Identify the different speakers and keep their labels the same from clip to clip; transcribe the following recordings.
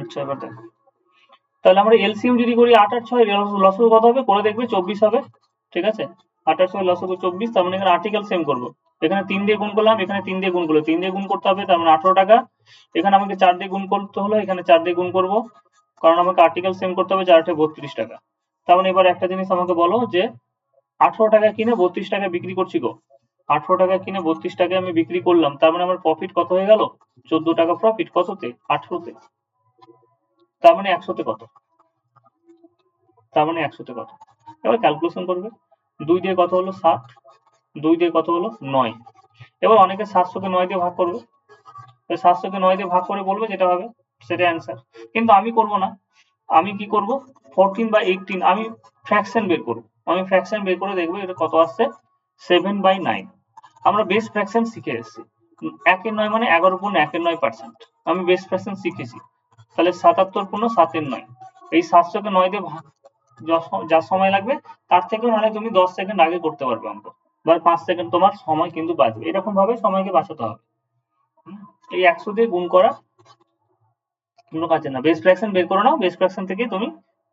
Speaker 1: আচ্ছা এবার দেখো, তাহলে আমরা এলসিএম যদি করি 8 আর 6 লসগু কত হবে করে দেখবে 24 হবে। ঠিক আছে, 8 আর 6 লসগু 24, তার মানে এখানে আর্টিকেল সেম করবো, এখানে 3 দিয়ে গুণ করলাম, এখানে 3 দিয়ে গুণ করলো, 3 দিয়ে গুণ করতে হবে, তার মানে 18 টাকা। এখানে আমাকে 4 দিয়ে গুণ করতে হলো, এখানে 4 দিয়ে গুণ করবো, কারণ আমাকে আর্টিকেল সেম করতে হবে, 4 32 টাকা। তার মানে এবার একটা জিনিস আমাকে বলো যে 18 টাকা কিনে 32 টাকা বিক্রি করছি গো, 18 টাকা কিনে 32 টাকায় আমি বিক্রি করলাম, তার মানে আমার প্রফিট কত হয়ে গেল? 14 টাকা প্রফিট, কততে? 18তে। তার মানে 100তে কত? তার মানে 100তে কত? এবার ক্যালকুলেশন করবে, 2 দিয়ে কত হলো 7, 2 দিয়ে কত হলো 9। এবার অনেকে 700 কে 9 দিয়ে ভাগ করবে, 700 কে 9 দিয়ে ভাগ করে বলবে যেটা হবে সেটা অ্যান্সার। কিন্তু আমি করব না, আমি কি করব, 14/18 আমি ফ্র্যাকশন বের করব, আমি ফ্র্যাকশন বের করে দেখবো এটা কত আসছে, 7/9। আমরা বেস ফ্র্যাকশন শিখে এসেছি, 1 এর 9 মানে 11 পূর্ণ 1 এর 9%, আমি বেস ফ্র্যাকশন শিখেছি। তাহলে 77 পূর্ণ 7 এর 9, এই 700 কে 9 দিয়ে ভাগ যা সময় লাগবে তার থেকেও নাহলে তুমি 10 সেকেন্ড আগে করতে পারবে অঙ্ক, বা 5 সেকেন্ড তোমার সময় কিন্তু বাঁচবে, এরকম ভাবে সময়কে বাঁচাতে হবে। এই 100 দিয়ে গুণ করা কোনো কাজে না, বেস ফ্র্যাকশন বের করে নাও, বেস ফ্র্যাকশন থেকে তুমি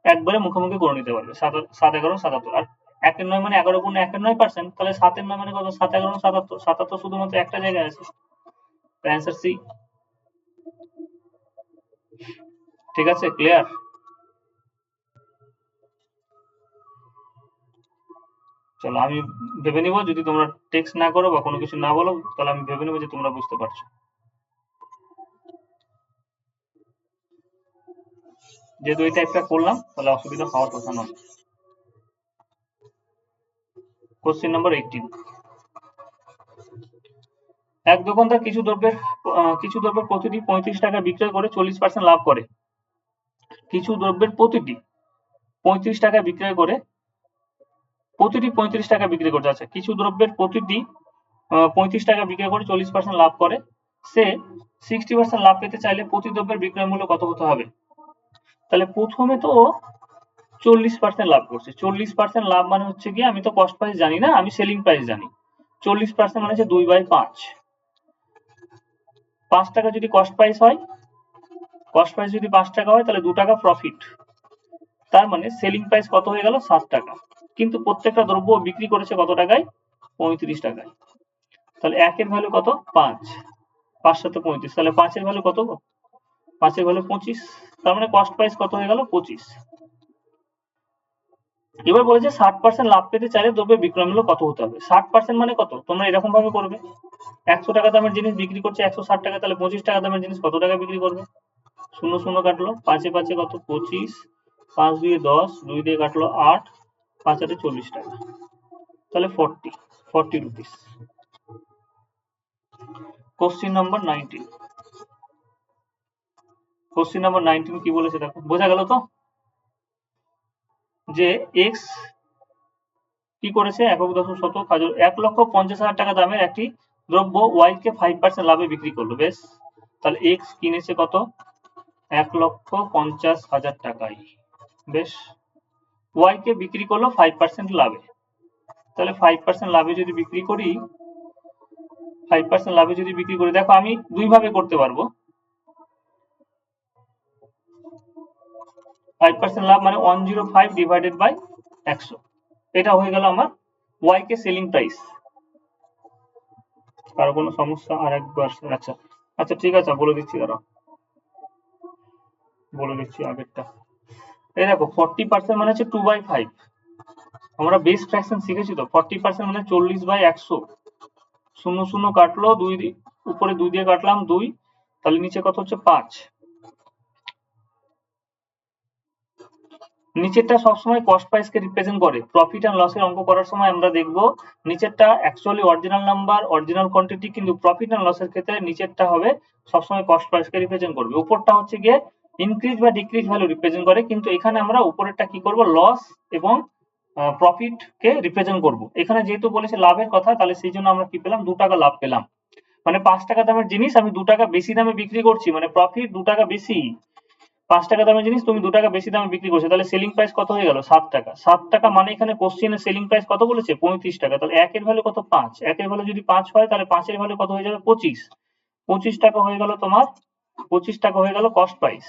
Speaker 1: একবারে মুখোমুখি করে নিতে পারবে, 7 11 77। আর 1 এর 9 মানে 11 পূর্ণ 1 এর 9%, তাহলে 7 এর 9 মানে কত, 7 11 77, 77 শুধুমাত্র একটা জায়গায় আছে, অ্যান্সার সি। ঠিক আছে, ক্লিয়ার? চলো আমি ভেবে নিব, যদি তোমরা টেক্সট না করো বা কোনো কিছু না বলো তাহলে আমি ভেবে নিব যে তোমরা বুঝতে পারছো। যেহেতু এই টাইপটা করলাম তাহলে অসুবিধা হওয়ার কথা নয়। কোশ্চেন নাম্বার 18, এক দোকানদার কিছু দ্রব্যের প্রতিটি 35 টাকা বিক্রয় করে 40% লাভ করে। কিছু দ্রব্যের প্রতিটি 35 টাকা বিক্রয় করে, প্রতিটি 35 টাকা বিক্রি করছে, আচ্ছা কিছু দ্রব্যের প্রতিটি 35 টাকা বিক্রয় করে 40% লাভ করে, সে 60% লাভ পেতে চাইলে প্রতি দ্রব্যের বিক্রয় মূল্য কত হতে হবে? তাহলে প্রথমে তো 40% লাভ করছে, 40% লাভ মানে হচ্ছে গিয়ে, আমি তো কস্ট প্রাইস জানি না, আমি সেলিং প্রাইস জানি, 40% মানে হচ্ছে 2/5, 5 টাকা যদি কস্ট প্রাইস হয়, কস্ট প্রাইস যদি 5 টাকা হয় তাহলে 2 টাকা প্রফিট, তার মানে সেলিং প্রাইস কত হয়ে গেল 7 টাকা, কিন্তু প্রত্যেকটা দ্রব্য বিক্রি করেছে কত টাকায়, 35 টাকায়। তাহলে 1 এর ভ্যালু কত, 5, 5 7 35, তাহলে 5 এর ভ্যালু কত, 5 এর ভ্যালু 25, তার মানে কস্ট প্রাইস কত হয়ে গেল 25। এবার বলেছে 60% লাভ পেতে চাইলে দ্রব্যের বিক্রয় মূল্য কত হতে হবে। 60% মানে কত, তোমরা এরকম ভাবে করবে, 100 টাকা দামের জিনিস বিক্রি করছে 160 টাকা, তাহলে 25 টাকা দামের জিনিস কত টাকা বিক্রি করবে, 0 0 কাটলো, 5 এ 5 এ কত 25, 5 2 10, 2 দিয়ে কাটলো 8, 5 8 40 টাকা, তাহলে 40 rupees. Question number 19, question number 19 কি বলেছে দেখো, বোঝা গেল তো যে এক্স কি করেছে, একক দশক শতক 1,50,000 টাকা দামের একটি দ্রব্য ওয়াই কে 5% লাভে বিক্রি করলো, বেশ, তাহলে এক্স কিনেছে কত, 1,50,000 টাকায়, বেশ, ওয়াই কে বিক্রি করলো 5% লাভে, তাহলে 5% লাভে যদি বিক্রি করি, 5% লাভে যদি বিক্রি করি, দেখো আমি দুই ভাবে করতে পারবো, 5% লাভ মানে 105 ডিভাইডেড বাই 100, এটা হয়ে গেল আমার ওয়াই কে সেলিং প্রাইস। কারো কোনো সমস্যা? আর একবার, আচ্ছা আচ্ছা ঠিক আছে বলে দিচ্ছি, দাঁড়াও বলে দিচ্ছি আগেরটা। এই দেখো 40% মানে হচ্ছে 2/5, আমরা বেস ফ্র্যাকশন শিখেছি তো, 40% মানে 40/100, 0 0 কাটলো, 2 উপরে 2 দিয়ে কাটলাম 2, তাহলে নিচে কত হচ্ছে 5, নিচেরটা সবসময় কস্ট প্রাইস কে রিপ্রেজেন্ট করে, প্রফিট এন্ড লসের অঙ্ক করার সময় আমরা দেখব নিচেরটা actually original number, original quantity, কিন্তু প্রফিট এন্ড লসের ক্ষেত্রে নিচেরটা হবে সবসময় কস্ট প্রাইস কে রিপ্রেজেন্ট করবে, উপরটা হচ্ছে গিয়ে ইনক্রিজ বা ডিক্রিজ ভ্যালু রিপ্রেজেন্ট করে, কিন্তু এখানে আমরা উপরেরটা কি করব, লস এবং প্রফিট কে রিপ্রেজেন্ট করব। এখানে যেহেতু বলেছে লাভের কথা, তাহলে সেই জন্য আমরা কি পেলাম, 2 টাকা লাভ পেলাম, মানে 5 টাকা দামের জিনিস আমি 2 টাকা বেশি দামে বিক্রি করছি, মানে প্রফিট 2 টাকা বেশি, 5 টাকা দামের জিনিস তুমি 2 টাকা বেশি দামে বিক্রি করছো, তাহলে সেলিং প্রাইস কত হয়ে গেল 7 টাকা, 7 টাকা মানে এখানে কোশ্চেনে সেলিং প্রাইস কত বলেছে 35 টাকা, তাহলে 1 এর ভ্যালু কত 5, 1 এর ভ্যালু যদি 5 হয় তাহলে 5 এর ভ্যালু কত হয়ে যাবে 25, 25 টাকা হয়ে গেল তোমার 25 টাকা হয়ে গেল কস্ট প্রাইস।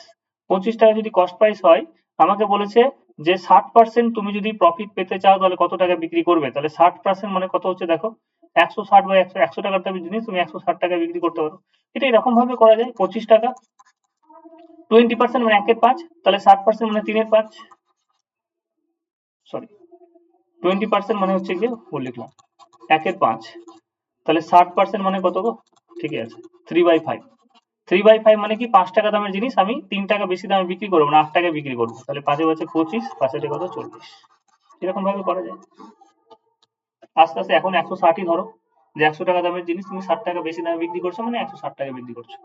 Speaker 1: 25 টাকা যদি কস্ট প্রাইস হয়, আমাকে বলেছে যে 60% তুমি যদি প্রফিট পেতে চাও তাহলে কত টাকা বিক্রি করবে। তাহলে 60% মানে কত হচ্ছে দেখো, 160 বা 100 টাকার দামি জিনিস তুমি 160 টাকায় বিক্রি করতে পারো। এটা এরকম ভাবে করা যায়। 25 টাকা 20% মানে 1/5, তাহলে 60% মানে 3/5, সরি 20% মানে হচ্ছে গিয়ে ভুল লিখলাম, 1/5, তাহলে 60% মানে কত গো, ঠিকই আছে 3/5। 3/5 মানে কি 5 টাকা দামের জিনিস আমি 3 টাকা বেশি দামে বিক্রি করবো না, 8 টাকায় বিক্রি করবো। তাহলে 5 এ 25, 5 এ কত 40, এরকম ভাবে করা যায়। আস্তে আস্তে এখন 160ই ধরো, যে 100 টাকা দামের জিনিস তুমি 60 টাকা বেশি দামে বিক্রি করছো মানে 160 টাকা বিক্রি করছো।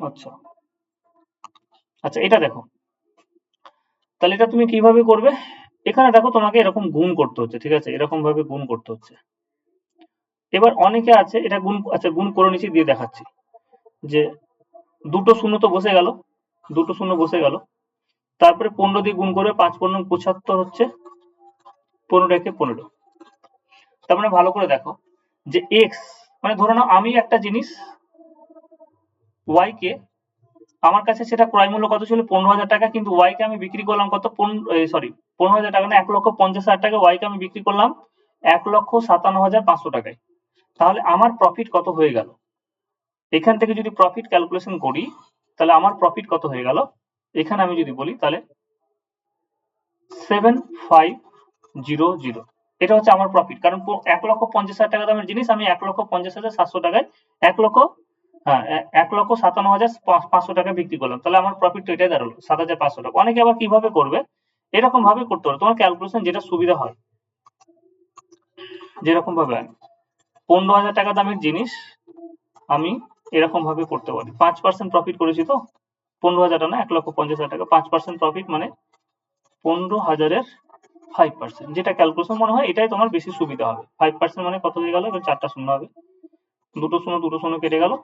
Speaker 1: আচ্ছা আচ্ছা, এটা দেখো, তাহলে এটা তুমি কিভাবে করবে। এখানে দেখো তোমাকে এরকম গুণ করতে হচ্ছে, ঠিক আছে, এরকম ভাবে গুণ করতে হচ্ছে। এবার অনেকে আছে এটা গুণ, আচ্ছা গুণ করে নিচে দিয়ে দেখাচ্ছি, যে দুটো শূন্য তো বসে গেল, দুটো শূন্য বসে গেল, তারপরে 15 দিয়ে গুণ করে 5×15 75 হচ্ছে, 15 একে 15। তার মানে ভালো করে দেখো যে এক্স, মানে ধরে নাও আমি একটা জিনিস ওয়াই কে, আমার কাছে সেটা ক্রয় মূল্য কত ছিল 15,000 টাকা, কিন্তু ওয়াই কে আমি বিক্রি করলাম কত, সরি 15,000 টাকা না, 1,50,000 টাকা, ওয়াই কে আমি বিক্রি করলাম 1,57,500 টাকায়। তাহলে আমার প্রফিট কত হয়ে গেল, এখান থেকে যদি প্রফিট ক্যালকুলেশন করি তাহলে আমার প্রফিট কত হয়ে গেল, এখানে আমি যদি বলি তাহলে 7500, এটা হচ্ছে আমার প্রফিট। কারণ 1,50,000 টাকা দামের জিনিস আমি 1,50,700 টাকায় 1,57,500 টাকা বিক্রি করলাম, তাহলে আমার প্রফিট তো এটাই দাঁড়ালো 7,500 টাকা। অনেকে আবার কিভাবে করবে, এরকম ভাবে করতে পারো, তোমার ক্যালকুলেশন যেটা সুবিধা হয়, যেরকম ভাবে 15,000 টাকা দামের জিনিস আমি এরকম ভাবে করতে পারি। 5% প্রফিট করেছি তো, 15,000 না 1,50,000 টাকা, 5% প্রফিট মানে 15,000-এর 5%, যেটা ক্যালকুলেশন মনে হয় এটাই তোমার বেশি সুবিধা হবে। 5% মানে কত হয়ে গেল, এবার 4টা শূন্য হবে, দুটো শূন্য কেটে গেল,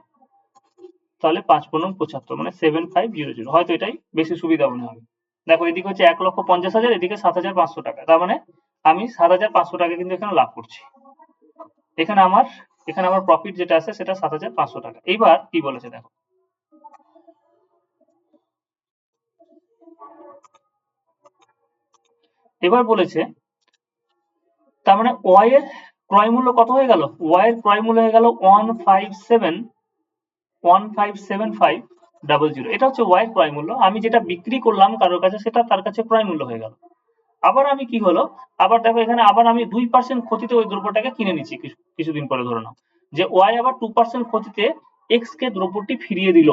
Speaker 1: তাহলে 5×75 মানে 7500, হয়তো এটাই বেশি সুবিধা মনে হবে। দেখো এদিকে হচ্ছে 1,50,000, এদিকে 7,500 টাকা, তার মানে আমি 7,500 টাকা কিন্তু এখানে লাভ করছি। এখানে আমার প্রফিট যেটা আছে সেটা 7,500 টাকা। এইবার কি বলেছে দেখো, এবার বলেছে তার মানে ওয়াই এর ক্রয় মূল্য কত হয়ে গেল, ওয়াই এর ক্রয় মূল্য হয়ে গেল 157,500, এটা হচ্ছে ওয়াই এর ক্রয় মূল্য। আমি যেটা বিক্রি করলাম কারোর কাছে সেটা তার কাছে ক্রয় মূল্য হয়ে গেল। আবার আমি কি হলো, আবার দেখো এখানে আবার আমি 2% ক্ষতিতে ওই দ্রব্যটাকে কিনে নিচ্ছি, কিছুদিন পরে ধরে নাও যে ওয়াই আবার 2% ক্ষতিতে এক্স কে দ্রব্যটি ফিরিয়ে দিল,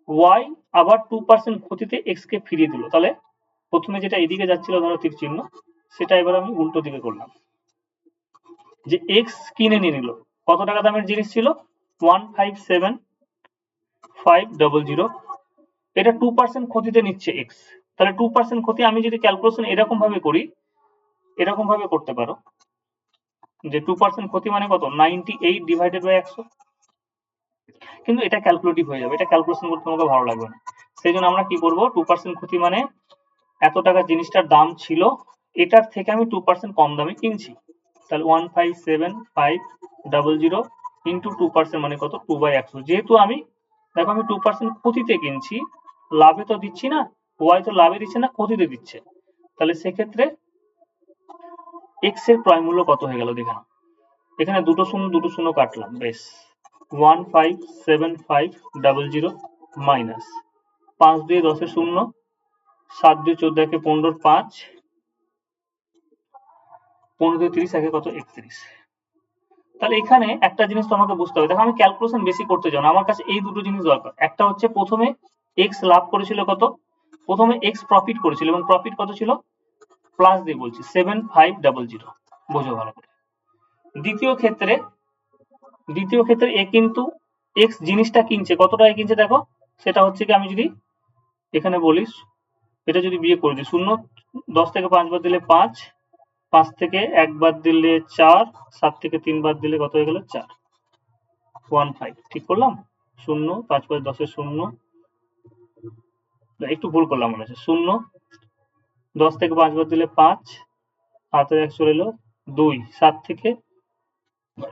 Speaker 1: ওয়াই আবার 2% ক্ষতিতে এক্স কে ফিরিয়ে দিল। তাহলে প্রথমে যেটা এদিকে যাচ্ছিল ধরো তীর চিহ্ন, সেটা এবার আমি উল্টো দিকে করলাম, যে এক্স কিনে নিয়ে নিল, কত টাকা দামের জিনিস ছিল 157,500, এটা 2% ক্ষতিতে নিচ্ছে এক্স। তাহলে 2% ক্ষতি আমি যদি ক্যালকুলেশন এরকম ভাবে করি, এরকম ভাবে করতে পারো যে 2% ক্ষতি মানে কত, 98/100, কিন্তু এটা ক্যালকুলেটিভ হয়ে যাবে, এটা ক্যালকুলেশন করতে তোমাকে ভালো লাগবে না। সেই জন্য আমরা কি করব, 2% ক্ষতি মানে এত টাকা জিনিসটার দাম ছিল, এটার থেকে আমি 2% কম দামে কিনছি, তাহলে 157,500 ইন্টু 2% মানে কত 2/100। যেহেতু আমি দেখো আমি 2% ক্ষতিতে কিনছি, লাভে তো দিচ্ছি না, ওয়াই তো লাভে দিচ্ছে না, ক্ষতিতে দিচ্ছে, তাহলে সেক্ষেত্রে এক্স এর ক্রয় মূল্য কত হয়ে গেল দেখে নাও। এখানে দুটো শূন্য কাটলাম, বেশ 157,500 মাইনাস 5 দিয়ে 10 এ 0, 7 দিয়ে 14 একে 15, 5 15 দিয়ে 30 একে কত 31। তাহলে এখানে একটা জিনিস তোমাকে বুঝতে হবে, দেখো আমি ক্যালকুলেশন বেশি করতে চাই না, আমার কাছে এই দুটো জিনিস দরকার। একটা হচ্ছে প্রথমে এক্স লাভ করেছিল কত, প্রথমে এক্স প্রফিট করেছিল, এবং প্রফিট কত ছিল প্লাস দিয়ে বলছি 7500, বোঝো ভালো করে। দ্বিতীয় ক্ষেত্রে এ কিন্তু এক্স জিনিসটা কিনছে, কত টাকায় কিনছে দেখো, সেটা হচ্ছে কি আমি যদি এখানে বলিস, এটা যদি বিয়ে করে দিই, 0 10 থেকে 5 বাদ দিলে 5, 5 থেকে 1 বাদ দিলে 4, 7 থেকে 3 বাদ দিলে কত হয়ে গেল 4, 15 ঠিক করলাম, 0 5 5 10 এর 0, একটু ভুল করলাম মনে হচ্ছে, 0 10 থেকে 5 বাদ দিলে 5, হাতের 1 চলে এলো, 2 7 থেকে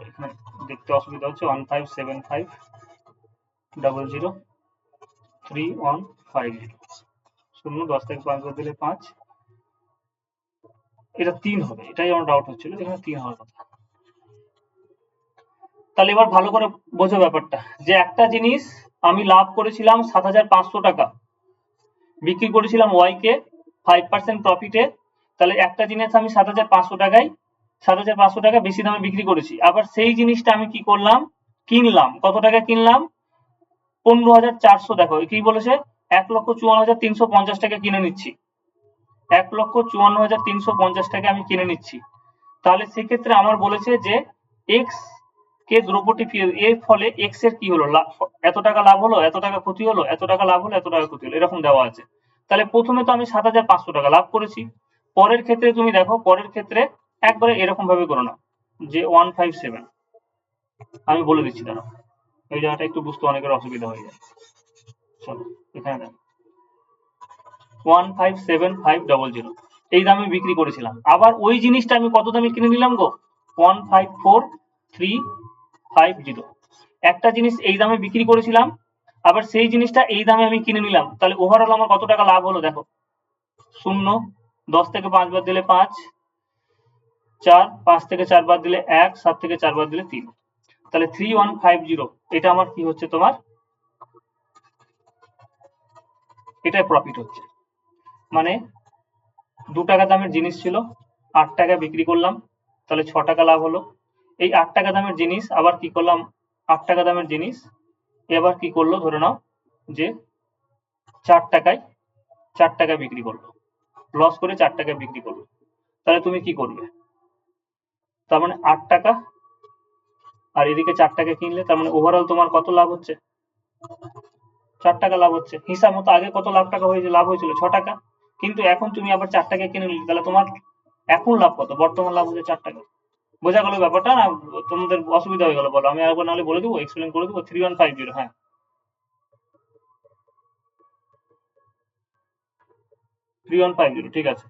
Speaker 1: এখানে দেখতে অসুবিধা হচ্ছে 1575003150 শূন্য 10 থেকে 5 বাদ দিলে 5 এটা 3 হবে, এটাই আমার ডাউট হচ্ছিল, এখানে 3 হওয়ার কথা। তাহলে এবার ভালো করে বোঝো ব্যাপারটা, যে একটা জিনিস আমি লাভ করেছিলাম 7500 টাকা, বিক্রি করেছিলাম ওয়াই কে 5% প্রফিটে, তাহলে একটা জিনিস আমি 7500 টাকায় 7500 টাকা বেশি দামে বিক্রি করেছি। আবার সেই জিনিসটা আমি কি করলাম, কিনলাম, কত টাকা কিনলাম, 15400। দেখো কি বলেছে, 1,54,350 টাকা কিনে নিচ্ছি, 1,54,350 টাকা আমি কিনে নিচ্ছি। তাহলে সেক্ষেত্রে আমার বলেছে যে এক্স কে দ্রব্যটি এর ফলে এক্স এর কি হলো, এত টাকা লাভ হলো, এত টাকা ক্ষতি হলো, এত টাকা লাভ হলো, এত টাকা ক্ষতি হলো, এরকম দেওয়া আছে। তাহলে প্রথমে তো আমি 7500 টাকা লাভ করেছি, পরের ক্ষেত্রে তুমি দেখো, পরের ক্ষেত্রে একবারে এরকম ভাবে করো না, যে 157, আমি বলে দিচ্ছি দাঁড়াও, এই জায়গাটা একটু বুঝতে অনেকের অসুবিধা হয়ে যায়। চলো এখানে দেখো 157,500 এই দামে বিক্রি করেছিলাম। আবার ওই জিনিসটা আমি কত দামে কিনে নিলাম গো, 154,350। একটা জিনিস এই দামে বিক্রি করেছিলাম, আবার সেই জিনিসটা এই দামে আমি কিনে নিলাম, তাহলে ওভারঅল আমার কত টাকা লাভ হলো দেখো, শূন্য 10 থেকে 5 বাদ দিলে 5, 4 5 থেকে 4 বাদ দিলে 1, 7 থেকে 4 বাদ দিলে 3, তাহলে 3150 এটা আমার কি হচ্ছে তোমার, এটাই প্রফিট হচ্ছে। মানে 2 টাকা দামের জিনিস ছিল, 8 টাকা বিক্রি করলাম, তাহলে 6 টাকা লাভ হলো। এই 8 টাকা দামের জিনিস আবার কি করলাম, 8 টাকা দামের জিনিস এবার কি করলো, ধরে নাও যে 4 টাকা বিক্রি করলো, লস করে 4 টাকা বিক্রি করলো, তাহলে তুমি কি করবে, তার মানে 8 টাকা আর এদিকে 4 টাকা কিনলে, তার মানে ওভারঅল তোমার কত লাভ হচ্ছে, 4 টাকা লাভ হচ্ছে। হিসাব মতো আগে কত টাকা হয়েছে, লাভ হয়েছিল 6 টাকা, কিন্তু এখন তুমি আবার 4 টাকা কিনে নিলে, তাহলে তোমার এখন লাভ কত, বর্তমান লাভ হচ্ছে 4 টাকা। বোঝা গেল ব্যাপারটা, না তোমাদের অসুবিধা হয়ে গেল বলো, আমি আরেকবার নাহলে বলে দেবো, এক্সপ্লেন করে দেবো। 3150, হ্যাঁ 3150 ঠিক আছে।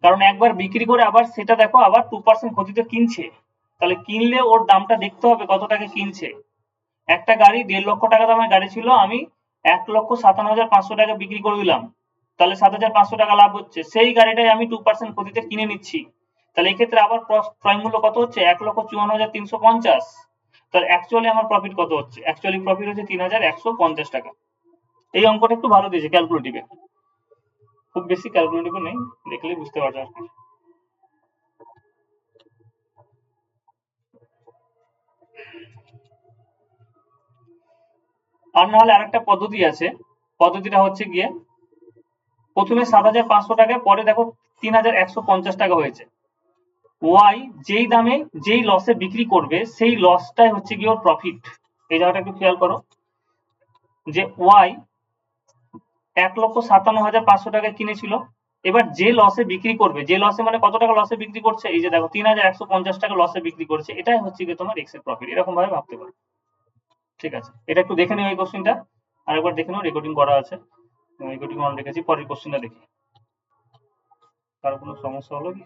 Speaker 1: কারণ একবার বিক্রি করে আবার সেটা দেখো আবার 2% ক্ষতিতে কিনছে, তাহলে কিনলে ওর দামটা দেখতে হবে কত টাকা কিনছে। একটা গাড়ি 1.5 লক্ষ টাকা দামের গাড়ি ছিল, আমি 1,57,500 টাকা বিক্রি করে দিলাম, তাহলে 7,500 টাকা লাভ হচ্ছে। সেই গাড়িটাই আমি 2% ক্ষতিতে কিনে নিচ্ছি, তাহলে এই ক্ষেত্রে আবার ক্রয় মূল্য কত হচ্ছে, 1,54,350। তাহলে অ্যাকচুয়ালি আমার প্রফিট কত হচ্ছে, অ্যাকচুয়ালি প্রফিট হচ্ছে 3,150 টাকা। এই অঙ্কটা একটু ভালো দিয়েছে ক্যালকুলেটিভে, খুব বেশি ক্যালকুলেটিভও নেই, দেখলে বুঝতে পারছো আর কি। আর না হলে আরেকটা পদ্ধতি আছে, পদ্ধতিটা হচ্ছে গিয়ে প্রথমে 7,500 টাকায়, পরে দেখো 3,150 টাকা হয়েছে, ওয়াই যেই দামে যেই লসে বিক্রি করবে সেই লসটাই হচ্ছে গিয়ে ওর প্রফিট। এই জায়গাটা একটু খেয়াল করো, যে ওয়াই 1,57,500 টাকায় কিনেছিল, এবার যে লসে বিক্রি করবে, যে লসে মানে কত টাকা লসে বিক্রি করছে, এই যে দেখো 3,150 টাকা লসে বিক্রি করছে, এটাই হচ্ছে গিয়ে তোমার এক্স এর প্রফিট, এরকম ভাবে ভাবতে পারো। ঠিক আছে, এটা একটু দেখে নিও এই কোশ্চেনটা, আরেকবার দেখে নিও, রেকর্ডিং করা আছে, রেকর্ডিং অন রেখেছি, পরের কোশ্চেনটা দেখি। কারো কোনো সমস্যা হলো কি,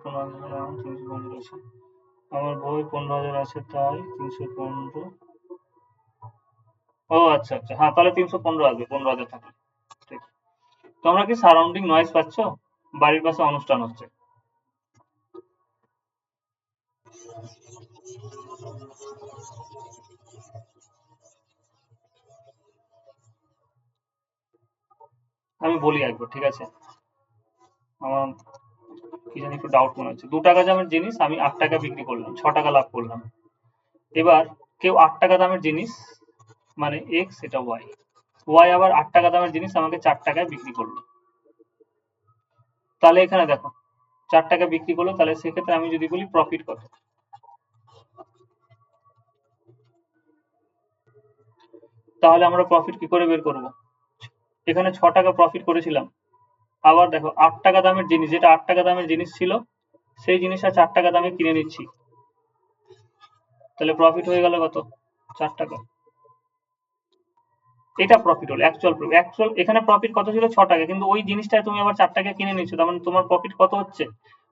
Speaker 1: 15,000 আছে, আমার বই 15,000 আছে, তাই 315। ও আচ্ছা আচ্ছা, হ্যাঁ তাহলে 315 আসবে, 15,000 থাকলে। ঠিক, তোমরা কি সারাউন্ডিং নয়েজ পাচ্ছ, বাড়ির পাশে অনুষ্ঠান হচ্ছে। আমি বলি একবার, ঠিক আছে, আমার কি জানি একটু ডাউট মনে হচ্ছে। 2 টাকা দামের জিনিস আমি 8 টাকা বিক্রি করলাম, 6 টাকা লাভ করলাম। এবার কেউ 8 টাকা দামের জিনিস, মানে এক্স, এটা ওয়াই, ওয়াই আবার 8 টাকা দামের জিনিস আমাকে 4 টাকায় বিক্রি করলো, তাহলে এখানে দেখো 4 টাকা বিক্রি করলো, তাহলে সেক্ষেত্রে আমি যদি বলি প্রফিট কত, তাহলে আমরা প্রফিট কি করে বের করব, এখানে 6 টাকা প্রফিট করেছিলাম, আবার দেখো 8 টাকা দামের জিনিস, যেটা 8 টাকা দামের জিনিস ছিল সেই জিনিসটা 4 টাকা দামে কিনে নিচ্ছি, তাহলে প্রফিট হয়ে গেল কত, 4 টাকা। এটা প্রফিট হলো অ্যাকচুয়াল এখানে প্রফিট কত ছিল 6 টাকা, কিন্তু ওই জিনিসটা তুমি আবার 4 টাকা কিনে নিচ্ছ, তার মানে তোমার প্রফিট কত হচ্ছে?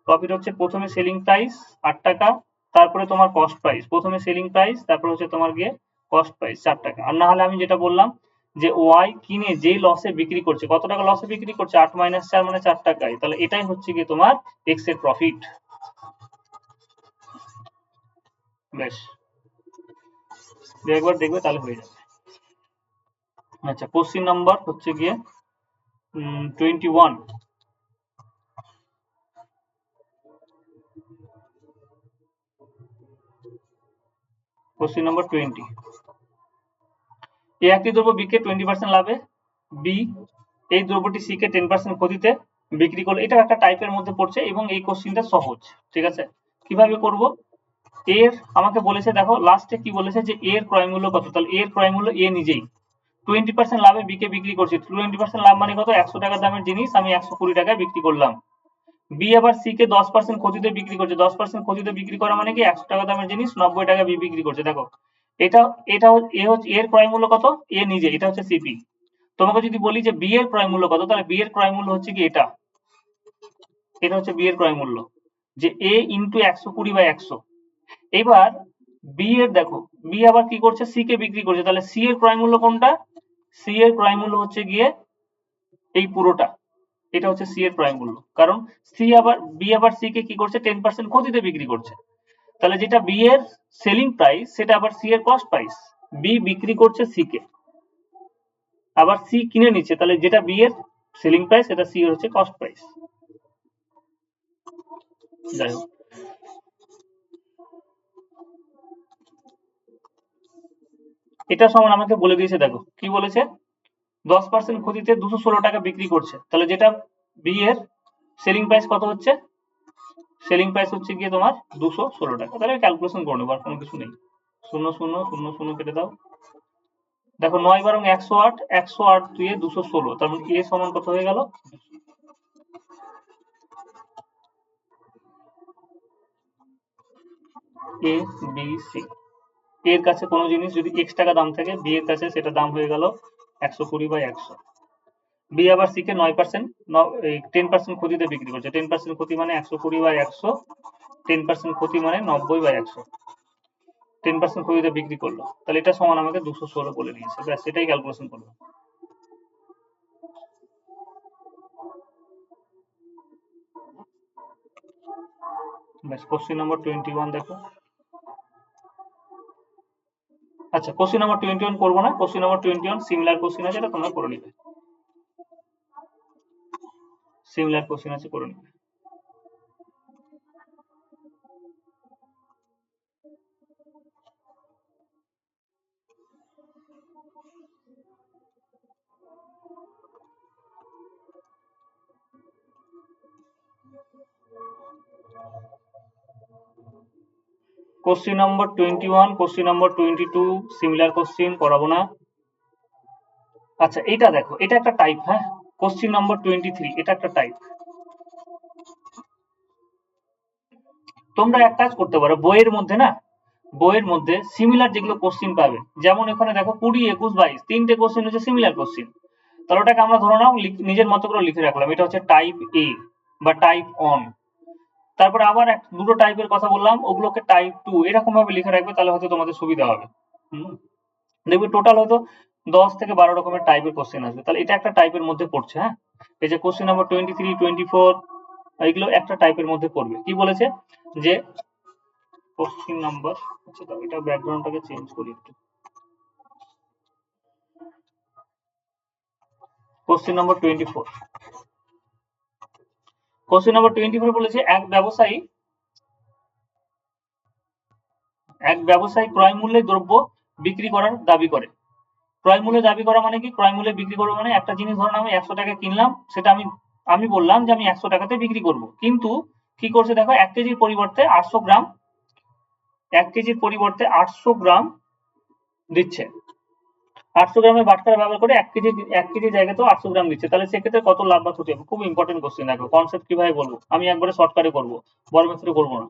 Speaker 1: প্রফিট হচ্ছে প্রথমে সেলিং প্রাইস 8 টাকা, তারপরে তোমার কস্ট প্রাইস, প্রথমে সেলিং প্রাইস তারপরে হচ্ছে তোমার গিয়ে কস্ট প্রাইস 4 টাকা। আর না হলে আমি যেটা বললাম যে ওয়াই কিনে যেই লসে বিক্রি করছে, কত টাকা লসে বিক্রি করছে? 8 - 4 মানে 4 টাকায়, তাহলে এটাই হচ্ছে গিয়ে তোমার এক্স এর প্রফিট। বেশ, একবার দেখবে তাহলে হয়ে যাবে। আচ্ছা, কোশ্চেন নাম্বার হচ্ছে গিয়ে 21। Question number 20। এ একটি দ্রব্য বিকে 20% লাভে, বি এই দ্রব্যটি সি কে 10% ক্ষতিতে বিক্রি করলো। এটা একটা টাইপের মধ্যে পড়ছে এবং এই কোশ্চেনটা সহজ, ঠিক আছে? কিভাবে করব? এর আমাকে বলেছে, দেখো লাস্টে কি বলেছে যে এর ক্রয় মূল্য কত, তাহলে এর ক্রয় মূল্য এ নিজেই 20% লাভে বি কে বিক্রি করছি। 20% লাভ মানে কত? 100 টাকা দামের জিনিস আমি 120 টাকায় বিক্রি করলাম। বি আবার সি কে 10% ক্ষতিতে বিক্রি করছে। 10% ক্ষতিতে বিক্রি করা মানে কি 100 টাকা দামের জিনিস 90 টাকা বি বিক্রি করছে। দেখো এটা এটা এ হচ্ছে এর ক্রয় মূল্য কত? এ নিজে, এটা হচ্ছে সিপি। তোমাকে যদি বলি যে বি এর ক্রয় মূল্য কত, তাহলে বি এর ক্রয় মূল্য হচ্ছে কি এটা, এটা হচ্ছে বি এর ক্রয় মূল্য, যে এ ইন্টু 120/100। এবার বি এর দেখো, বি আবার কি করছে? সি কে বিক্রি করছে, তাহলে সি এর ক্রয় মূল্য কোনটা? সি এর ক্রয় মূল্য হচ্ছে গিয়ে এই পুরোটা, এটা হচ্ছে সি এর ক্রয় মূল্য, কারণ বি আবার সি কে কি করছে? 10% ক্ষতিতে বিক্রি করছে। তাহলে যেটা বি এর সেলিং প্রাইস সেটা আবার সি এর কস্ট প্রাইস। বি বিক্রি করছে সি কে, আবার সি কিনে নিচ্ছে, তাহলে যেটা বি এর সেলিং প্রাইস সেটা সি এর হচ্ছে কস্ট প্রাইস। যাই হোক, এটা সমান আমাকে বলে দিয়েছে, দেখো কি বলেছে? 10% ক্ষতিতে 216 টাকা বিক্রি করছে, তাহলে যেটা বি এর সেলিং প্রাইস কত হচ্ছে? সেলিং প্রাইস হচ্ছে গিয়ে তোমার 216 টাকা। তাহলে ক্যালকুলেশন করে নেবো, আর কোনো কিছু নেই। 0 0 0 0 কেটে দাও। দেখো 9 বারং 108, 108 দুয়ে 216, তার মানে এ সমান কত হয়ে গেল? এ বি সি, এর কাছে কোনো জিনিস যদি x টাকা দাম থাকে, বি এর কাছে সেটা দাম হয়ে গেল 120/100। বি আবার সি কে 9% 10% ক্ষতিতে বিক্রি করছে। 10% ক্ষতি মানে 120/100, 10% ক্ষতি মানে 90/100। 10% ক্ষতিতে বিক্রি করলো, তাহলে এটা সমান আমাকে 216 বলে দিয়েছে। ব্যাস, এটাই ক্যালকুলেশন করবো। ব্যাস, কোশ্চেন নাম্বার 21 দেখো। আচ্ছা, কোশ্চেন নাম্বার 21 করবো না, কোশ্চেন নাম্বার 21 সিমিলার কোশ্চেন আছে, এটা তোমরা করে নিবে। সিমিলার কোশ্চেন আছে, করে নিবে। Question number 21, question number 22 similar question, করাবো না। আচ্ছা, এটা দেখো, এটা একটা টাইপ, হ্যাঁ। কোশ্চেন নাম্বার 23, এটা একটা টাইপ। তোমরা এক কাজ করতে পারো, বইয়ের মধ্যে না, বইয়ের মধ্যে সিমিলার যেগুলো কোশ্চেন পাবে, যেমন এখানে দেখো 20, 21, 22 তিনটে কোশ্চেন হচ্ছে সিমিলার কোশ্চেন। তাহলে ওটাকে আমরা ধরে নাও নিজের মতো করে লিখে রাখলাম, এটা হচ্ছে টাইপ এ বা টাইপ অন। তারপরে আবার দুটো টাইপের কথা বললাম, ওগুলোকে টাইপ 2 এরকম ভাবে লিখে রাখবে, তাহলে হয়তো তোমাদের সুবিধা হবে। দেখবে টোটাল হয়তো 10 থেকে 12 রকমের টাইপের কোশ্চেন আসবে, তাহলে এটা একটা টাইপের মধ্যে পড়ছে, হ্যাঁ। এই যে কোশ্চেন নাম্বার 23, 24 এগুলো একটা টাইপের মধ্যে পড়বে। কি বলেছে যে কোশ্চেন নাম্বার, আচ্ছা এটা ব্যাকগ্রাউন্ডটাকে চেঞ্জ করি একটু। কোশ্চেন নাম্বার 24, কোশ্চেন নাম্বার 24 বলেছে এক ব্যবসায়ী ক্রয় মূল্যে দ্রব্য বিক্রি করার দাবি করে। ক্রয় মূল্যে দাবি করা মানে কি? ক্রয় মূল্যে বিক্রি করবো মানে একটা জিনিস ধরুন আমি 100 টাকা কিনলাম, সেটা আমি বললাম যে আমি 100 টাকাতে বিক্রি করব, কিন্তু কি করছে দেখো 1 কেজির পরিবর্তে 800 গ্রাম, 1 কেজির পরিবর্তে 800 গ্রাম দিচ্ছে। 800 গ্রামের বাটখারা ব্যবহার করে 1 কেজি জায়গাতেও 800 গ্রাম দিচ্ছে, তাহলে সেক্ষেত্রে কত লাভ বা ক্ষতি হবে? খুব ইম্পর্টেন্ট কোশ্চেন, দেখো কনসেপ্ট কিভাবে বলবো, আমি একবারে শর্টকাটে করবো, বড় মেথডে করবো না।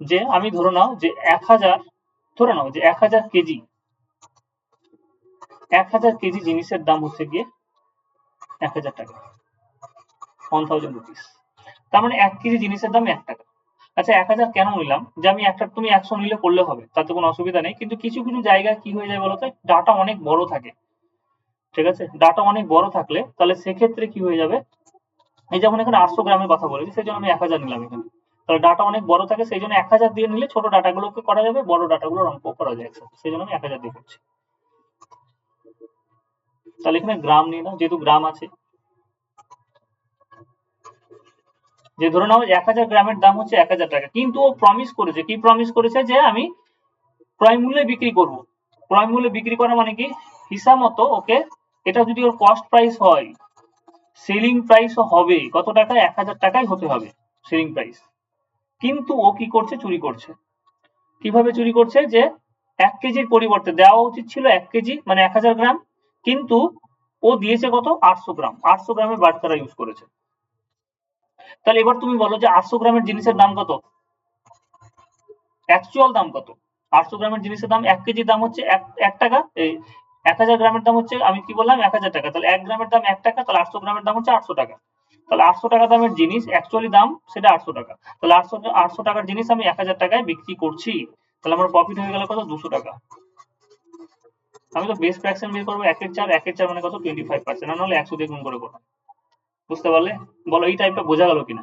Speaker 1: যে আমি ধরে নাও যে 1000 কেজি 1000 কেজি জিনিসের দাম হচ্ছে গিয়ে 1000 টাকা, 1000 রুপিস। তার মানে 1 কেজি জিনিসের দাম 1 টাকা। আচ্ছা 1000 কেন নিলাম? যে আমি একটা, তুমি 100 নিলে করলে হবে, তাতে কোনো অসুবিধা নেই। কিন্তু কিছু কিছু জায়গায় কি হয়ে যায় বলতো, ডাটা অনেক বড় থাকে, ঠিক আছে? ডাটা অনেক বড় থাকলে তাহলে সেক্ষেত্রে কি হয়ে যাবে, এই যেমন এখানে 800 গ্রামের কথা বলেছি, সেই জন্য আমি 1000 নিলাম এখানে। তাহলে ডাটা অনেক বড় থাকে, সেই জন্য 1000 দিয়ে নিলে ছোট ডাটাগুলোকে করা যাবে, বড় ডাটাগুলোর অঙ্ক করা যায় একসাথে, সেই জন্য আমি 1000 দিয়ে করছি। তাহলে এখানে গ্রাম নিয়ে নাও, যেহেতু গ্রাম আছে। যে ধরে নাও 1000 গ্রামের দাম হচ্ছে 1000 টাকা, কিন্তু ও প্রমিস করেছে, কি প্রমিস করেছে, যে আমি ক্রয় মূল্যে বিক্রি করব। ক্রয় মূল্যে বিক্রি করা মানে কি, হিসাব মতো ওকে, এটা যদি ওর কস্ট প্রাইস হয়, সেলিং প্রাইসও হবে কত টাকা, 1000 টাকাই হতে হবে সেলিং প্রাইস। কিন্তু ও কি করছে, চুরি করছে। কিভাবে চুরি করছে, যে 1 কেজির পরিবর্তে দেওয়া উচিত ছিল 1 কেজি মানে 1000 গ্রাম, কিন্তু ও দিয়েছে কত, 800 গ্রাম। 800 গ্রামের বাটখারা ইউজ করেছে। তাহলে এবার তুমি বলো যে 800 গ্রামের জিনিসের দাম কত, অ্যাকচুয়াল দাম কত? 800 গ্রামের জিনিসের দাম, 1 কেজির দাম হচ্ছে 1 টাকা, এই 1000 গ্রামের দাম হচ্ছে, আমি কি বললাম, 1000 টাকা। তাহলে 1 গ্রামের দাম 1 টাকা, তাহলে 800 গ্রামের দাম হচ্ছে 800 টাকা। তাহলে 800 টাকা দামের জিনিস অ্যাকচুয়ালি দাম সেটা 800 টাকা। তাহলে 800 টাকার জিনিস আমি 1000 টাকায় বিক্রি করছি, তাহলে আমার প্রফিট হয়ে গেল কত, 200 টাকা। আমি তো বেস ফ্র্যাকশন বের করবো, 1 এর 4, 1 এর 4 মানে কত, 25%, আর নাহলে 100 দিয়ে গুণ করে করবো। বুঝতে পারলে? বলো এই টাইপটা বোঝা গেল কিনা?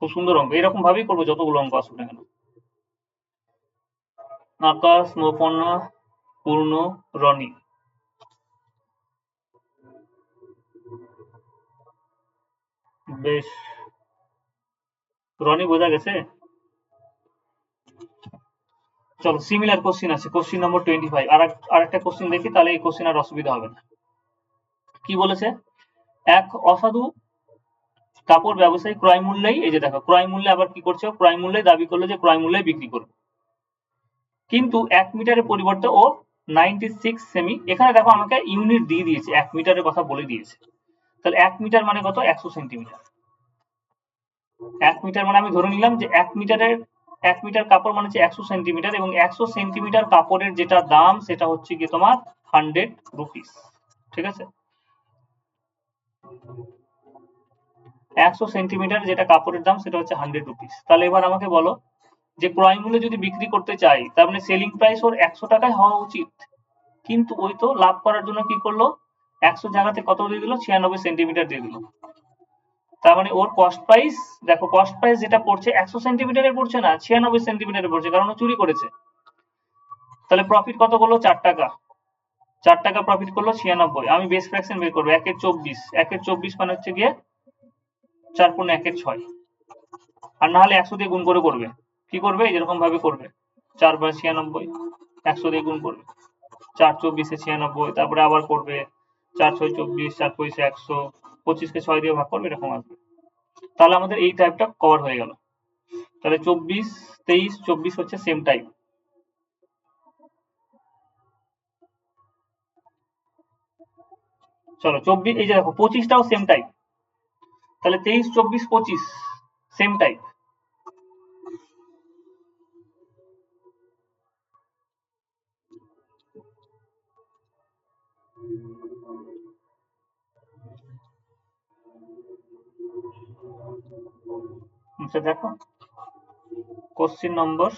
Speaker 1: খুব সুন্দর অঙ্ক, এরকম ভাবেই করবো যতগুলো অঙ্ক আসুক না কেন। আকাশ, মোপনা, পূর্ণ, রনি। বেশ, রনি বোঝা গেছে। চলো সিমিলার কোশ্চিন আছে, কোশ্চিন নম্বর 25। আর একটা কোশ্চিন দেখি, তাহলে এই কোশ্চিন আর অসুবিধা হবে না। কি বলেছে, এক অসাধু কাপড় ব্যবসায়ী ক্রয় মূল্যেই, এই যে দেখো ক্রয় মূল্যে, আবার কি করছে, ক্রয় মূল্যে দাবি করলো যে ক্রয় মূল্যে বিক্রি করবে, কিন্তু 1 মিটারের পরিবর্তে ও 96 সেমি, এখানে দেখো আমাকে ইউনিট দিয়ে দিয়েছে, 1 মিটারের কথা বলে দিয়েছে। তাহলে 1 মিটার মানে কত, 100 সেন্টিমিটার। 1 মিটার মানে আমি ধরে নিলাম যে 1 মিটারের, 1 মিটার কাপড় মানে হচ্ছে 100 সেন্টিমিটার, এবং 100 সেন্টিমিটার কাপড়ের যেটা দাম সেটা হচ্ছে কি তোমার 100 রুপিস, ঠিক আছে? 100 সেন্টিমিটার যেটা কাপড়ের দাম সেটা হচ্ছে 100 রুপিস। তাহলে এবার আমাকে বলো যে ক্রয় মূল্যে যদি বিক্রি করতে চাই, তার মানে সেলিং প্রাইস ওর 100 টাকায় হওয়া উচিত, কিন্তু ওই তো লাভ করার জন্য কি করলো, 100 জায়গাতে কত দিয়ে দিল, 96 সেন্টিমিটার দিয়ে দিল। তার মানে ওর কস্ট প্রাইস, দেখো কস্ট প্রাইস যেটা পড়ছে 100 সেন্টিমিটারের পড়ছে না, 96 সেন্টিমিটারে পড়ছে, কারণ ও চুরি করেছে। তাহলে প্রফিট কত করলো, 4 টাকা। 4 টাকা প্রফিট করলো, 96। আমি বেস ফ্র্যাকশন বের করবো, 1 এর 24, 1 এর 24 মানে হচ্ছে গিয়ে 4 পূর্ণ 1 এর 6, আর না হলে 100 দিয়ে গুণ করে করবে। কি করবে, এরকম ভাবে করবে, 4 বার 96, 100 দিয়ে গুণ করবে, 4 24 96, তারপরে আবার করবে 4 6 24, 4 5 100, 25 কে 6 দিয়ে ভাগ করবে, এরকম আসবে। তাহলে আমাদের এই টাইপটা কভার হয়ে গেল। তাহলে 24 23 24 হচ্ছে সেম টাইপ। চলো 24, এই যে দেখো 25টাও সেম টাইপ, তাহলে 23 24 25 সেম টাইপ। আচ্ছা দেখো কোশ্চিন নম্বর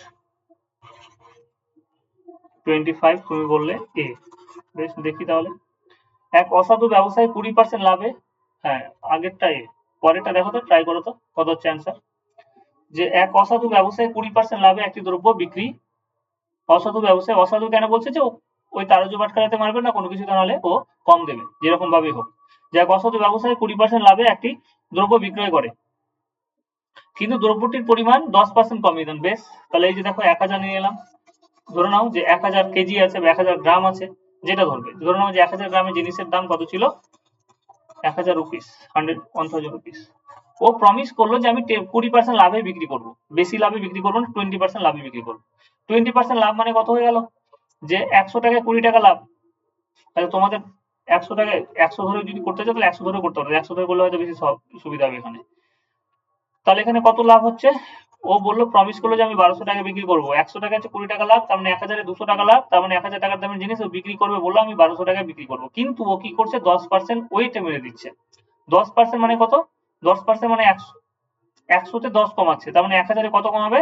Speaker 1: 25 তুমি বললে এ। বেশ দেখি তাহলে, এক অসাধু ব্যবসায়ী 20% লাভে, হ্যাঁ আগেরটা এ, পরেরটা দেখো তো, ট্রাই করো তো কত হচ্ছে অ্যান্সার। যে এক অসাধু ব্যবসায়ী 20% লাভে একটি দ্রব্য বিক্রি, অসাধু ব্যবসায়ী, অসাধু কেন বলছে, যে ওই তারজু বাটখারাতে মারবে না, কোনো কিছু নাহলে ও কম দেবে, যেরকম ভাবেই হোক। যে এক অসাধু ব্যবসায়ী 20% লাভে একটি দ্রব্য বিক্রয় করে, কিন্তু দ্রব্যটির পরিমাণ 10% কমিয়ে দেন। বেশ, তাহলে এই যে দেখো 1000 নিয়ে এলাম, ধরে নাও যে 1000 কেজি আছে বা 1000 গ্রাম আছে, যেটা ধরবে, ধরে নাও যে 1000 গ্রামের জিনিসের দাম কত ছিল, 1000 রুপিস, 1000 রুপিস। ও প্রমিস করলো যে আমি 20% লাভে বিক্রি করবো, বেশি লাভে বিক্রি করবো না, 20% লাভে বিক্রি করবো। 20% লাভ মানে কত হয়ে গেল, যে 100 টাকায় 20 টাকা লাভ। তাহলে তোমাদের 100 টাকায় 100 ধরে যদি করতে চাও, তাহলে 100 ধরে করতে হবে, 100 ধরে করলে হয়তো বেশি সুবিধা হবে এখানে। তাহলে এখানে কত লাভ হচ্ছে, ও বললো প্রমিস করলো যে আমি 1200 টাকা বিক্রি করবো, 100 টাকা হচ্ছে 20 টাকা লাভ, তার মানে 1200 টাকা লাভ, তার মানে 1000 টাকার দামের জিনিস ও বিক্রি করবে বললো আমি 1200 টাকায় বিক্রি করবো, কিন্তু ও কি করছে 10% ওয়েটে মেরে দিচ্ছে। 10% মানে কত? 10% মানে 100, 100-তে 10 কমাচ্ছে, তার মানে 1000-এ কত কমাবে?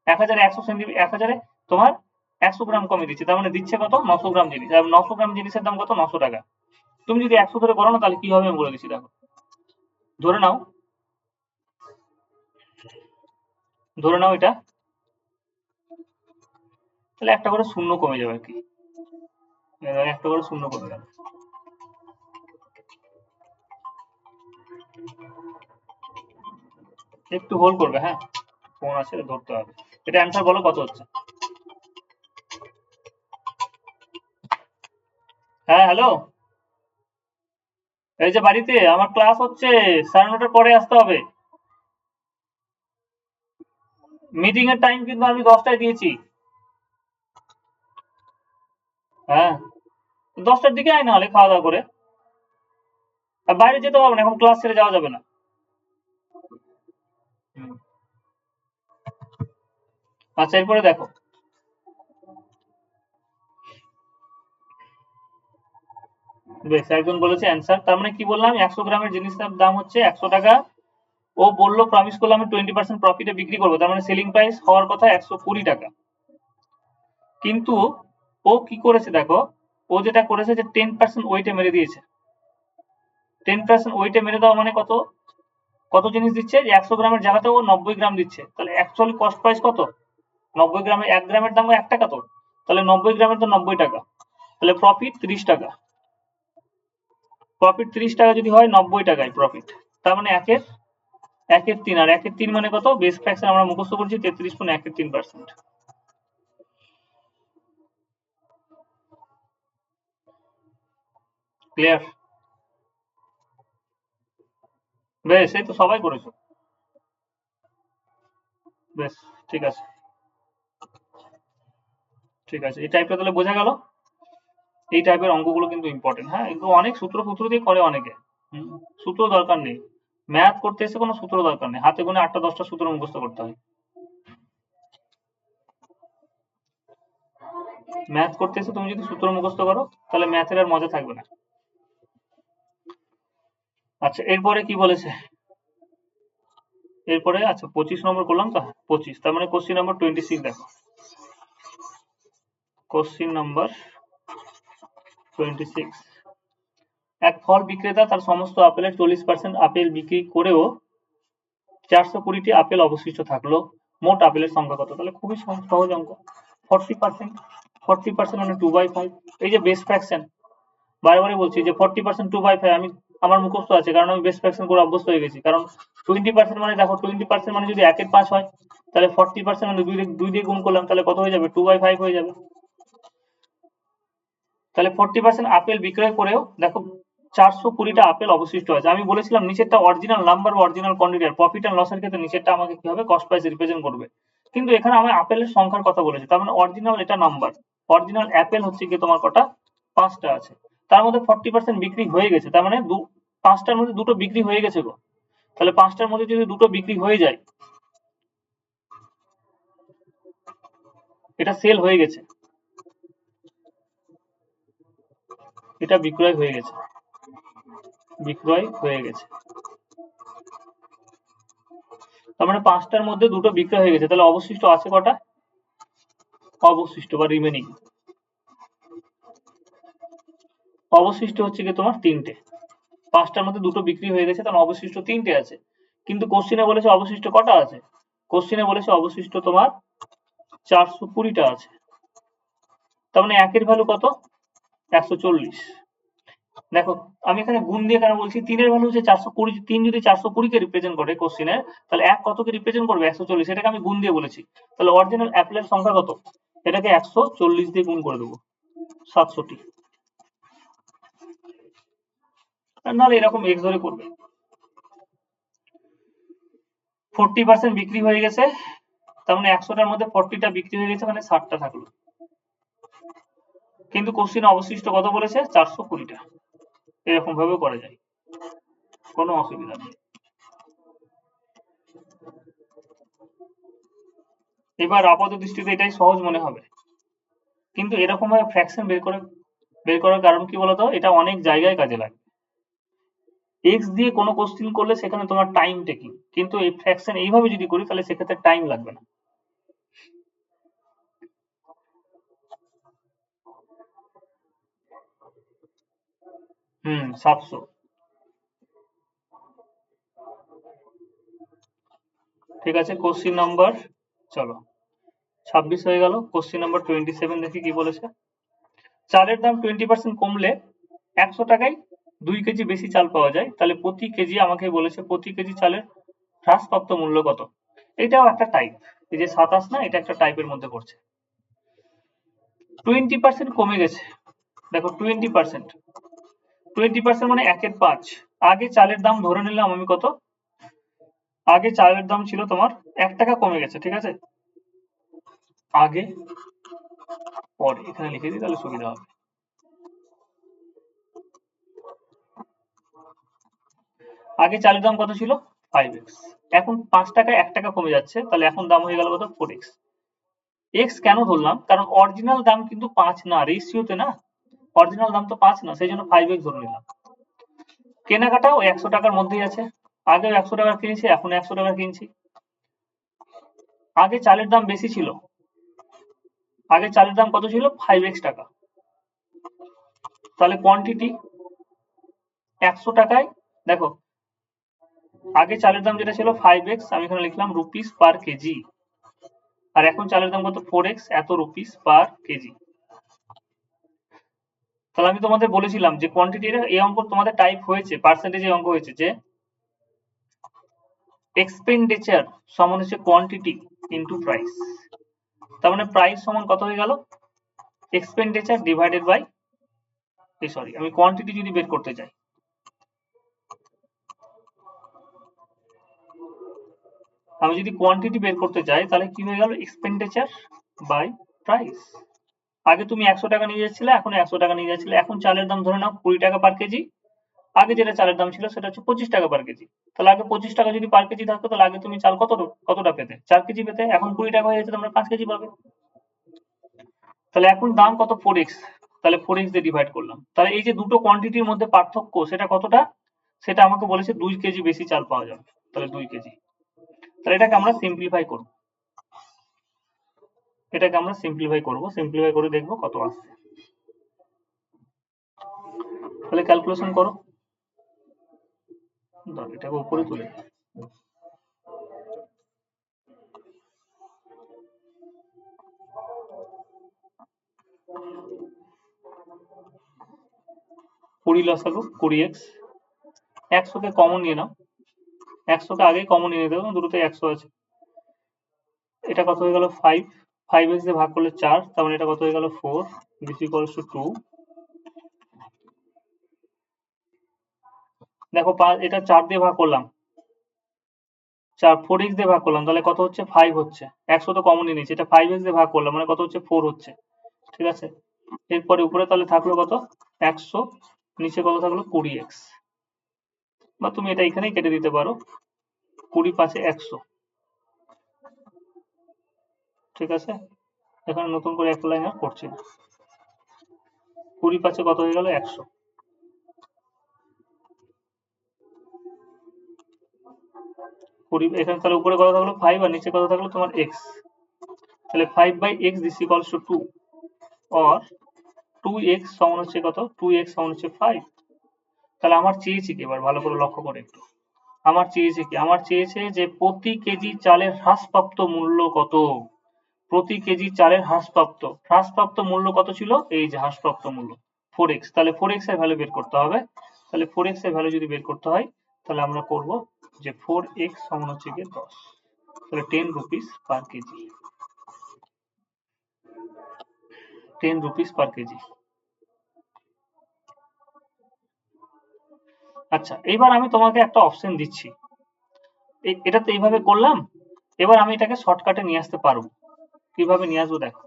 Speaker 1: 1000-এ 100 সেন্টিমিটার, 1000-এ তোমার 100 গ্রাম কমে দিচ্ছে, তার মানে দিচ্ছে কত? 900 গ্রাম জিনিস, আর 900 গ্রাম জিনিসের দাম কত? 900 টাকা। তুমি যদি 100 ধরে করো না তাহলে কি হবে আমি বলে দিচ্ছি, দেখো। ধরে নাও, ধরে নাও এটা, তাহলে একটা করে শূন্য কমে যাবে আর কি, একটা করে শূন্য কমে যাবে। একটু হোল্ড করবে, হ্যাঁ, ফোন আছে ধরতে হবে। এটা অ্যান্সার বলো কত হচ্ছে? হ্যাঁ হ্যালো, এই যে বাড়িতে আমার ক্লাস হচ্ছে, 9:30 পরে আসতে হবে। মিটিং এর টাইম কিন্তু আমি 10টায় দিয়েছি। হ্যাঁ, 10টার দিকে আয় না হলে খাওয়া দাওয়া করে। আর বাইরে যেতে হবে না, এখন ক্লাস ছেড়ে যাওয়া যাবে না। হুম। আচ্ছা এরপরে দেখো, বেশ একজন বলেছে অ্যান্সার, তার মানে কি বললাম, 100 গ্রামের জিনিসটার দাম হচ্ছে 100 টাকা। ও বললো প্রমিস করলো আমি 20% প্রফিটে বিক্রি করবো, তার মানে সেলিং প্রাইস হওয়ার কথা 120 টাকা। কিন্তু ও কি করেছে দেখো, ও যেটা করেছে যে 10% ওয়েটে মেরে দিয়েছে। 10% ওয়েটে মেরে দেওয়া মানে কত? কত জিনিস দিচ্ছে, যে 100 গ্রামের জায়গাতে ও 90 গ্রাম দিচ্ছে, তাহলে অ্যাকচুয়ালি কস্ট প্রাইস কত? 90 গ্রামে 1 গ্রামের দাম 1 টাকা, তো তাহলে 90 গ্রামের তো 90 টাকা, তাহলে প্রফিট 30 টাকা। প্রফিট 30 টাকা যদি হয়, 90 টাকায় প্রফিট, তার মানে একের 3, আর একের 3 মানে কত? বেস ফ্র্যাকশন আমরা মুখস্থ করছি 33.1-3%। ক্লিয়ার? বেশ, এই তো সবাই করেছো। বেশ, ঠিক আছে, ঠিক আছে, এই টাইপটা তাহলে বোঝা গেল। এই টাইপের অঙ্কগুলো কিন্তু ইম্পর্টেন্ট, হ্যাঁ, এগুলো অনেক সূত্র দিয়ে করে অনেকে। হুম, সূত্র দরকার নেই, ম্যাথ করতে এসে কোনো সূত্র দরকার নেই, হাতে গোনা 8টা 10টা সূত্র মুখস্থ করতে হয়। ম্যাথ করতে এসে তুমি যদি সূত্র মুখস্থ করো তাহলে ম্যাথের আর মজা থাকবে না। আচ্ছা এরপরে কি বলেছে, এরপরে আচ্ছা 25 নম্বর করলাম তো, 25, তার মানে কোশ্চিন নাম্বার 26 দেখো। কোশ্চিন নাম্বার 26, এক ফল বিক্রেতা তার সমস্ত আপেলের 40% আপেল বিক্রি করেও 420টি আপেল অবশিষ্ট থাকলো, মোট আপেলের সংখ্যা কত? তাহলে খুবই সহজ অঙ্ক, 40%, 40% মানে 2/5, এই যে বেস ফ্র্যাকশন, বারে বলছি যে 40% 2/5 আমি, আমার মুখস্থ আছে, কারণ আমি বেস ফ্র্যাকশন করে অভ্যস্ত হয়ে গেছি। কারণ 20% মানে দেখো, 20% মানে যদি 1/5 হয়, তাহলে 40% মানে দুই দিয়ে গুণ করলাম, তাহলে কত হয়ে যাবে? 2/5 হয়ে যাবে। তাহলে 40% আপেল বিক্রয় করেও দেখো 420টা আপেল অবশিষ্ট আছে। আমি বলেছিলাম নিচেরটা অরিজিনাল নাম্বার বা অরিজিনাল কোয়ান্টিটি, আর প্রফিট এন্ড লসের ক্ষেত্রে নিচেরটা আমাকে কি হবে? কস্ট প্রাইস রিপ্রেজেন্ট করবে। কিন্তু এখানে আমার আপেলের সংখ্যার কথা বলেছে, তার মানে অরিজিনাল এটা নাম্বার, অরিজিনাল অ্যাপেল হচ্ছে কি তোমার কটা? 5টা আছে, তার মধ্যে 40% বিক্রি হয়ে গেছে, তার মানে 5টার মধ্যে 2টো বিক্রি হয়ে গেছে গো। তাহলে 5টার মধ্যে যদি 2টো বিক্রি হয়ে যায়, এটা সেল হয়ে গেছে, এটা বিক্রয় হয়ে গেছে, বিক্রয় হয়ে গেছে। তার মানে 5টার মধ্যে 2টো বিক্রয় হয়ে গেছে, তাহলে অবশিষ্ট আছে কটা? অবশিষ্ট বা রিমেনিং অবশিষ্ট হচ্ছে কি তোমার 3টে। 5টার মধ্যে 2টো বিক্রি হয়ে গেছে, তাহলে অবশিষ্ট 3টে আছে। কিন্তু কোশ্চিনে বলেছে অবশিষ্ট কটা আছে? কোশ্চিনে বলেছে অবশিষ্ট তোমার 420টা আছে, তার মানে একের ভ্যালু কত? 140। দেখো আমি এখানে গুণ দিয়ে কেন বলছি, 3-এর ভ্যালু হচ্ছে 420, 3 যদি 420কে রিপ্রেজেন্ট করে কোশ্চিনে, তাহলে 1 কতকে রিপ্রেজেন্ট করবে? 140, এটাকে আমি গুণ দিয়ে বলেছি। তাহলে অরিজিনাল অ্যাপেলের সংখ্যা কত? এটাকে 140 দিয়ে গুণ করে দেবো, 700টি। নাহলে এরকম এক্স ধরে করবে। 40% বিক্রি হয়ে গেছে, তার মানে 100টার মধ্যে 40টা বিক্রি হয়ে গেছে, মানে 60টা থাকলো। কিন্তু কোশ্চিনে অবশিষ্ট কত বলেছে? 420টা। এরকম ভাবে করা যায়, কোনো অসুবিধা নেই। এবার আপাত দৃষ্টিতে এটাই সহজ মনে হবে, কিন্তু এরকম ভাবে ফ্র্যাকশন বের করার কারণ কি বলতো, এটা অনেক জায়গায় কাজে লাগে। এক্স দিয়ে কোনো কোশ্চেন করলে সেখানে তোমার টাইম টেকিং, কিন্তু এই ফ্র্যাকশন এইভাবে যদি করি তাহলে সেক্ষেত্রে টাইম লাগবে না। হুম, 700। ঠিক আছে, কোশ্চেন নাম্বার, চলো 26 হয়ে গেল। কোশ্চেন নাম্বার 27 দেখি কি বলেছে। চালের দাম 20% কমলে 100 টাকায় 2 কেজি বেশি চাল পাওয়া যায়, তাহলে প্রতি কেজি, আমাকে বলেছে প্রতি কেজি চালের হ্রাসপ্রাপ্ত মূল্য কত। এটাও একটা টাইপ, এই যে 27 না, এটা একটা টাইপের মধ্যে পড়ছে। 20% কমে গেছে, দেখো 20%, 20% মানে 1/5। আগে চালের দাম ধরে নিলাম আমি কত, আগে চালের দাম ছিল তোমার 1 টাকা, কমে গেছে, ঠিক আছে। আগে পরে এখানে লিখে দিই তাহলে সুবিধা হবে। আগে চালের দাম কত ছিল, 5x, এখন 5 টাকায় 1 টাকা কমে যাচ্ছে, তাহলে এখন দাম হয়ে গেল কত, 4x। এক্স কেন ধরলাম, কারণ অরিজিনাল দাম কিন্তু 5 না, রেশিওতে না, অরিজিনাল দাম তো 5 না, সেই জন্য 5x ধরে নিলাম। কেনাকাটাও 100 টাকার মধ্যেই আছে, আগেও 100 টাকার কিনেছি, এখন 100 টাকার কিনছি। আগে চালের দাম বেশি ছিল, আগে চালের দাম কত ছিল, 5x টাকা, তাহলে কোয়ান্টিটি 100 টাকায়, দেখো আগে চালের দাম যেটা ছিল 5x, আমি এখানে লিখলাম রুপিস পার কেজি, আর এখন চালের দাম কত, 4x, এত রুপিস পার কেজি। তাহলে আমি তোমাদের বলেছিলাম যে কোয়ান্টিটির এই অঙ্ক তোমাদের টাইপ হয়েছে, পার্সেন্টেজে অঙ্ক হয়েছে, যে এক্সপেন্ডিচার সমান হচ্ছে কোয়ান্টিটি ইনটু প্রাইস। তার মানে প্রাইস সমান কত হয়ে গেল, এক্সপেন্ডিচার ডিভাইডেড বাই, সরি আমি কোয়ান্টিটি যদি বের করতে চাই, আমি যদি কোয়ান্টিটি বের করতে চাই তাহলে কি হয়ে গেল, এক্সপেন্ডিচার বাই প্রাইস। আগে তুমি 100 টাকা নিয়ে যাচ্ছিলে, এখন 100 টাকা নিয়ে যাচ্ছিলে, এখন চালের দাম ধরে নাও 20 টাকা পার কেজি, আগে যেটা চালের দাম ছিল সেটা হচ্ছে 25 টাকা পার কেজি। তাহলে আগে 25 টাকা যদি পার কেজি থাকতো, তাহলে আগে তুমি চাল কতটা পেতে, 4 কেজি পেতে, এখন 20 টাকা হয়ে গেছে, তোমরা 5 কেজি পাবে। তাহলে এখন দাম কত, 4x, তাহলে 4x দিয়ে ডিভাইড করলাম, তাহলে এই যে দুটো কোয়ান্টিটির মধ্যে পার্থক্য সেটা কতটা, সেটা আমাকে বলেছে 2 কেজি বেশি চাল পাওয়া যাবে, তাহলে 2 কেজি। তাহলে এটাকে আমরা সিম্পলিফাই করব, সিম্পলিফাই করে দেখবো কত আসছে। তাহলে ক্যালকুলেশন করো, এটাকে উপরে তুলে, 20 লসাগু 20x, 100 কে কমন নিয়ে নাও, 100 কে আগেই কমন নিয়ে নিতে হবে, দুটোতে 100 আছে। এটা কত হয়ে গেল, 5, 5x দিয়ে ভাগ করলে 4, তার মানে এটা কত হয়ে গেল, 4, দিস ইকুয়ালস টু 2। দেখো এটা 4 দিয়ে ভাগ করলাম, 4x দিয়ে ভাগ করলাম, তাহলে কত হচ্ছে, 5 হচ্ছে, 100 তো কমন নিয়ে নিয়েছি, এটা 5x দিয়ে ভাগ করলাম মানে কত হচ্ছে, 4 হচ্ছে, ঠিক আছে। এরপরে উপরে তাহলে থাকলো কত, 100, নিচে কত থাকলো, 20x, বা তুমি এটা এখানেই কেটে দিতে পারো, 20 5 100, ঠিক আছে। এখানে নতুন করে এক লাইন আর করছি না, 20 5 কত হয়ে গেল, 100। 20 এখানে তাহলে উপরে কত থাকলো, 5, আর নিচে কত থাকলো তোমার x, তাহলে 5/x this equals to 2, or 2x সমান হচ্ছে কত, 2x সমান হচ্ছে 5। তাহলে আমার চেয়েছে কি, এবার ভালো করে লক্ষ্য করে একটু, আমার চেয়েছে কি, আমার চেয়েছে যে প্রতি কেজি চালের হ্রাসপ্রাপ্ত মূল্য কত, প্রতি কেজি চালের হ্রাসপ্রাপ্ত মূল্য কত ছিল, এই যে হ্রাসপ্রাপ্ত মূল্য 4x, তাহলে 4x এর ভ্যালু বের করতে হবে। তাহলে 4x এর ভ্যালু যদি বের করতে হয়, তাহলে আমরা করব যে 4x সমান হচ্ছে গিয়ে 10, তাহলে 10 rupees per KG, 10 rupees per KG. আচ্ছা, এবার আমি তোমাকে একটা অপশন দিচ্ছি, এটা তো এইভাবে করলাম, এবার আমি এটাকে শর্টকাটে নিয়ে আসতে পারবো, কিভাবে নিয়ে আসবো দেখো,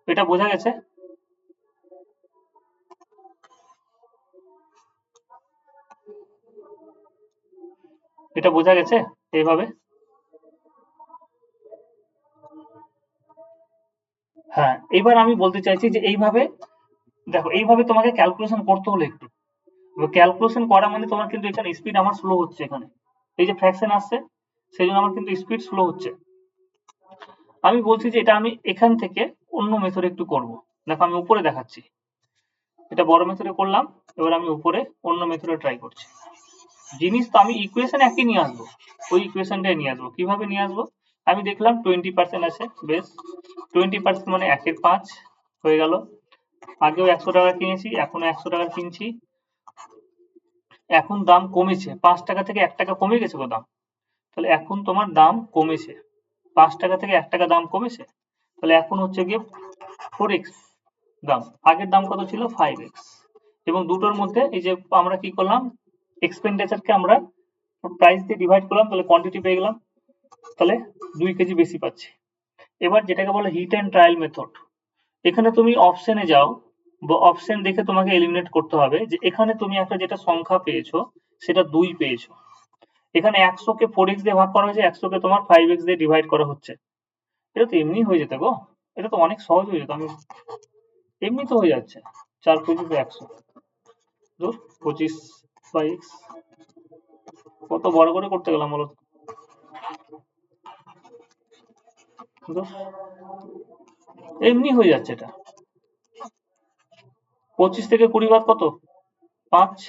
Speaker 1: এটা বোঝা গেছে, এটা বোঝা গেছে এইভাবে। হ্যাঁ, এবার আমি বলতে চাইছি যে এইভাবে দেখো, এইভাবে তোমাকে ক্যালকুলেশন করতে হলো একটু। ক্যালকুলেশন করা মানে তোমার কিন্তু এখানে স্পিড আমার স্লো হচ্ছে, এখানে এই যে ফ্র্যাকশন আসছে সেই জন্য আমার কিন্তু স্পিড স্লো হচ্ছে। আমি বলছি যে এটা আমি এখান থেকে অন্য মেথডে একটু করব। দেখো আমি উপরে দেখাচ্ছি, এটা বড় মেথডে করলাম, এবার আমি উপরে অন্য মেথডে ট্রাই করছি। জিনিস তো আমি ইকুয়েশন একই নিয়ে আসবো, ওই ইকুয়েশনটাই নিয়ে আসবো। কিভাবে নিয়ে আসবো? আমি দেখলাম 20% আছে, বেশ 20% মানে 1/5 হয়ে গেল। আগেও 100 টাকা কিনেছি, এখনো 100 টাকা কিনছি। এখন দাম কমেছে, 5 টাকা থেকে 1 টাকা কমে গেছে গো দাম। তাহলে এখন তোমার দাম কমেছে, 5 টাকা থেকে 1 টাকা দাম কমেছে। তাহলে এখন হচ্ছে গিয়ে 4x দাম, আগের দাম কত ছিল 5x। এবং দুটোর মধ্যে এই যে আমরা কি করলাম, এক্সপেন্ডিচারকে আমরা প্রাইস দিয়ে ডিভাইড করলাম, তাহলে কোয়ান্টিটি পেয়ে গেলাম, তাহলে 2 কেজি বেশি পাচ্ছি। এবার যেটাকে বলে হিট অ্যান্ড ট্রায়াল মেথড, এখানে তুমি অপশনে যাও, বা অপশন দেখে তোমাকে এলিমিনেট করতে হবে যে এখানে তুমি একটা যেটা সংখ্যা পেয়েছো সেটা 2 পেয়েছো। এখানে 100 কে 4x দিয়ে ভাগ করা হয়েছে, 100 কে তোমার 5x দিয়ে ডিভাইড করা হচ্ছে। এটা তো এমনি হয়ে যেত গো, এটা তো অনেক সহজ হয়ে যেত, আমি এমনি তো হয়ে যাচ্ছে। 4 25 100, 25 বাই x, কত বড় করে করতে গেলাম বলো তো? এমনি হয়ে যাচ্ছে এটা। 25 থেকে 20 বাদ কত? 5।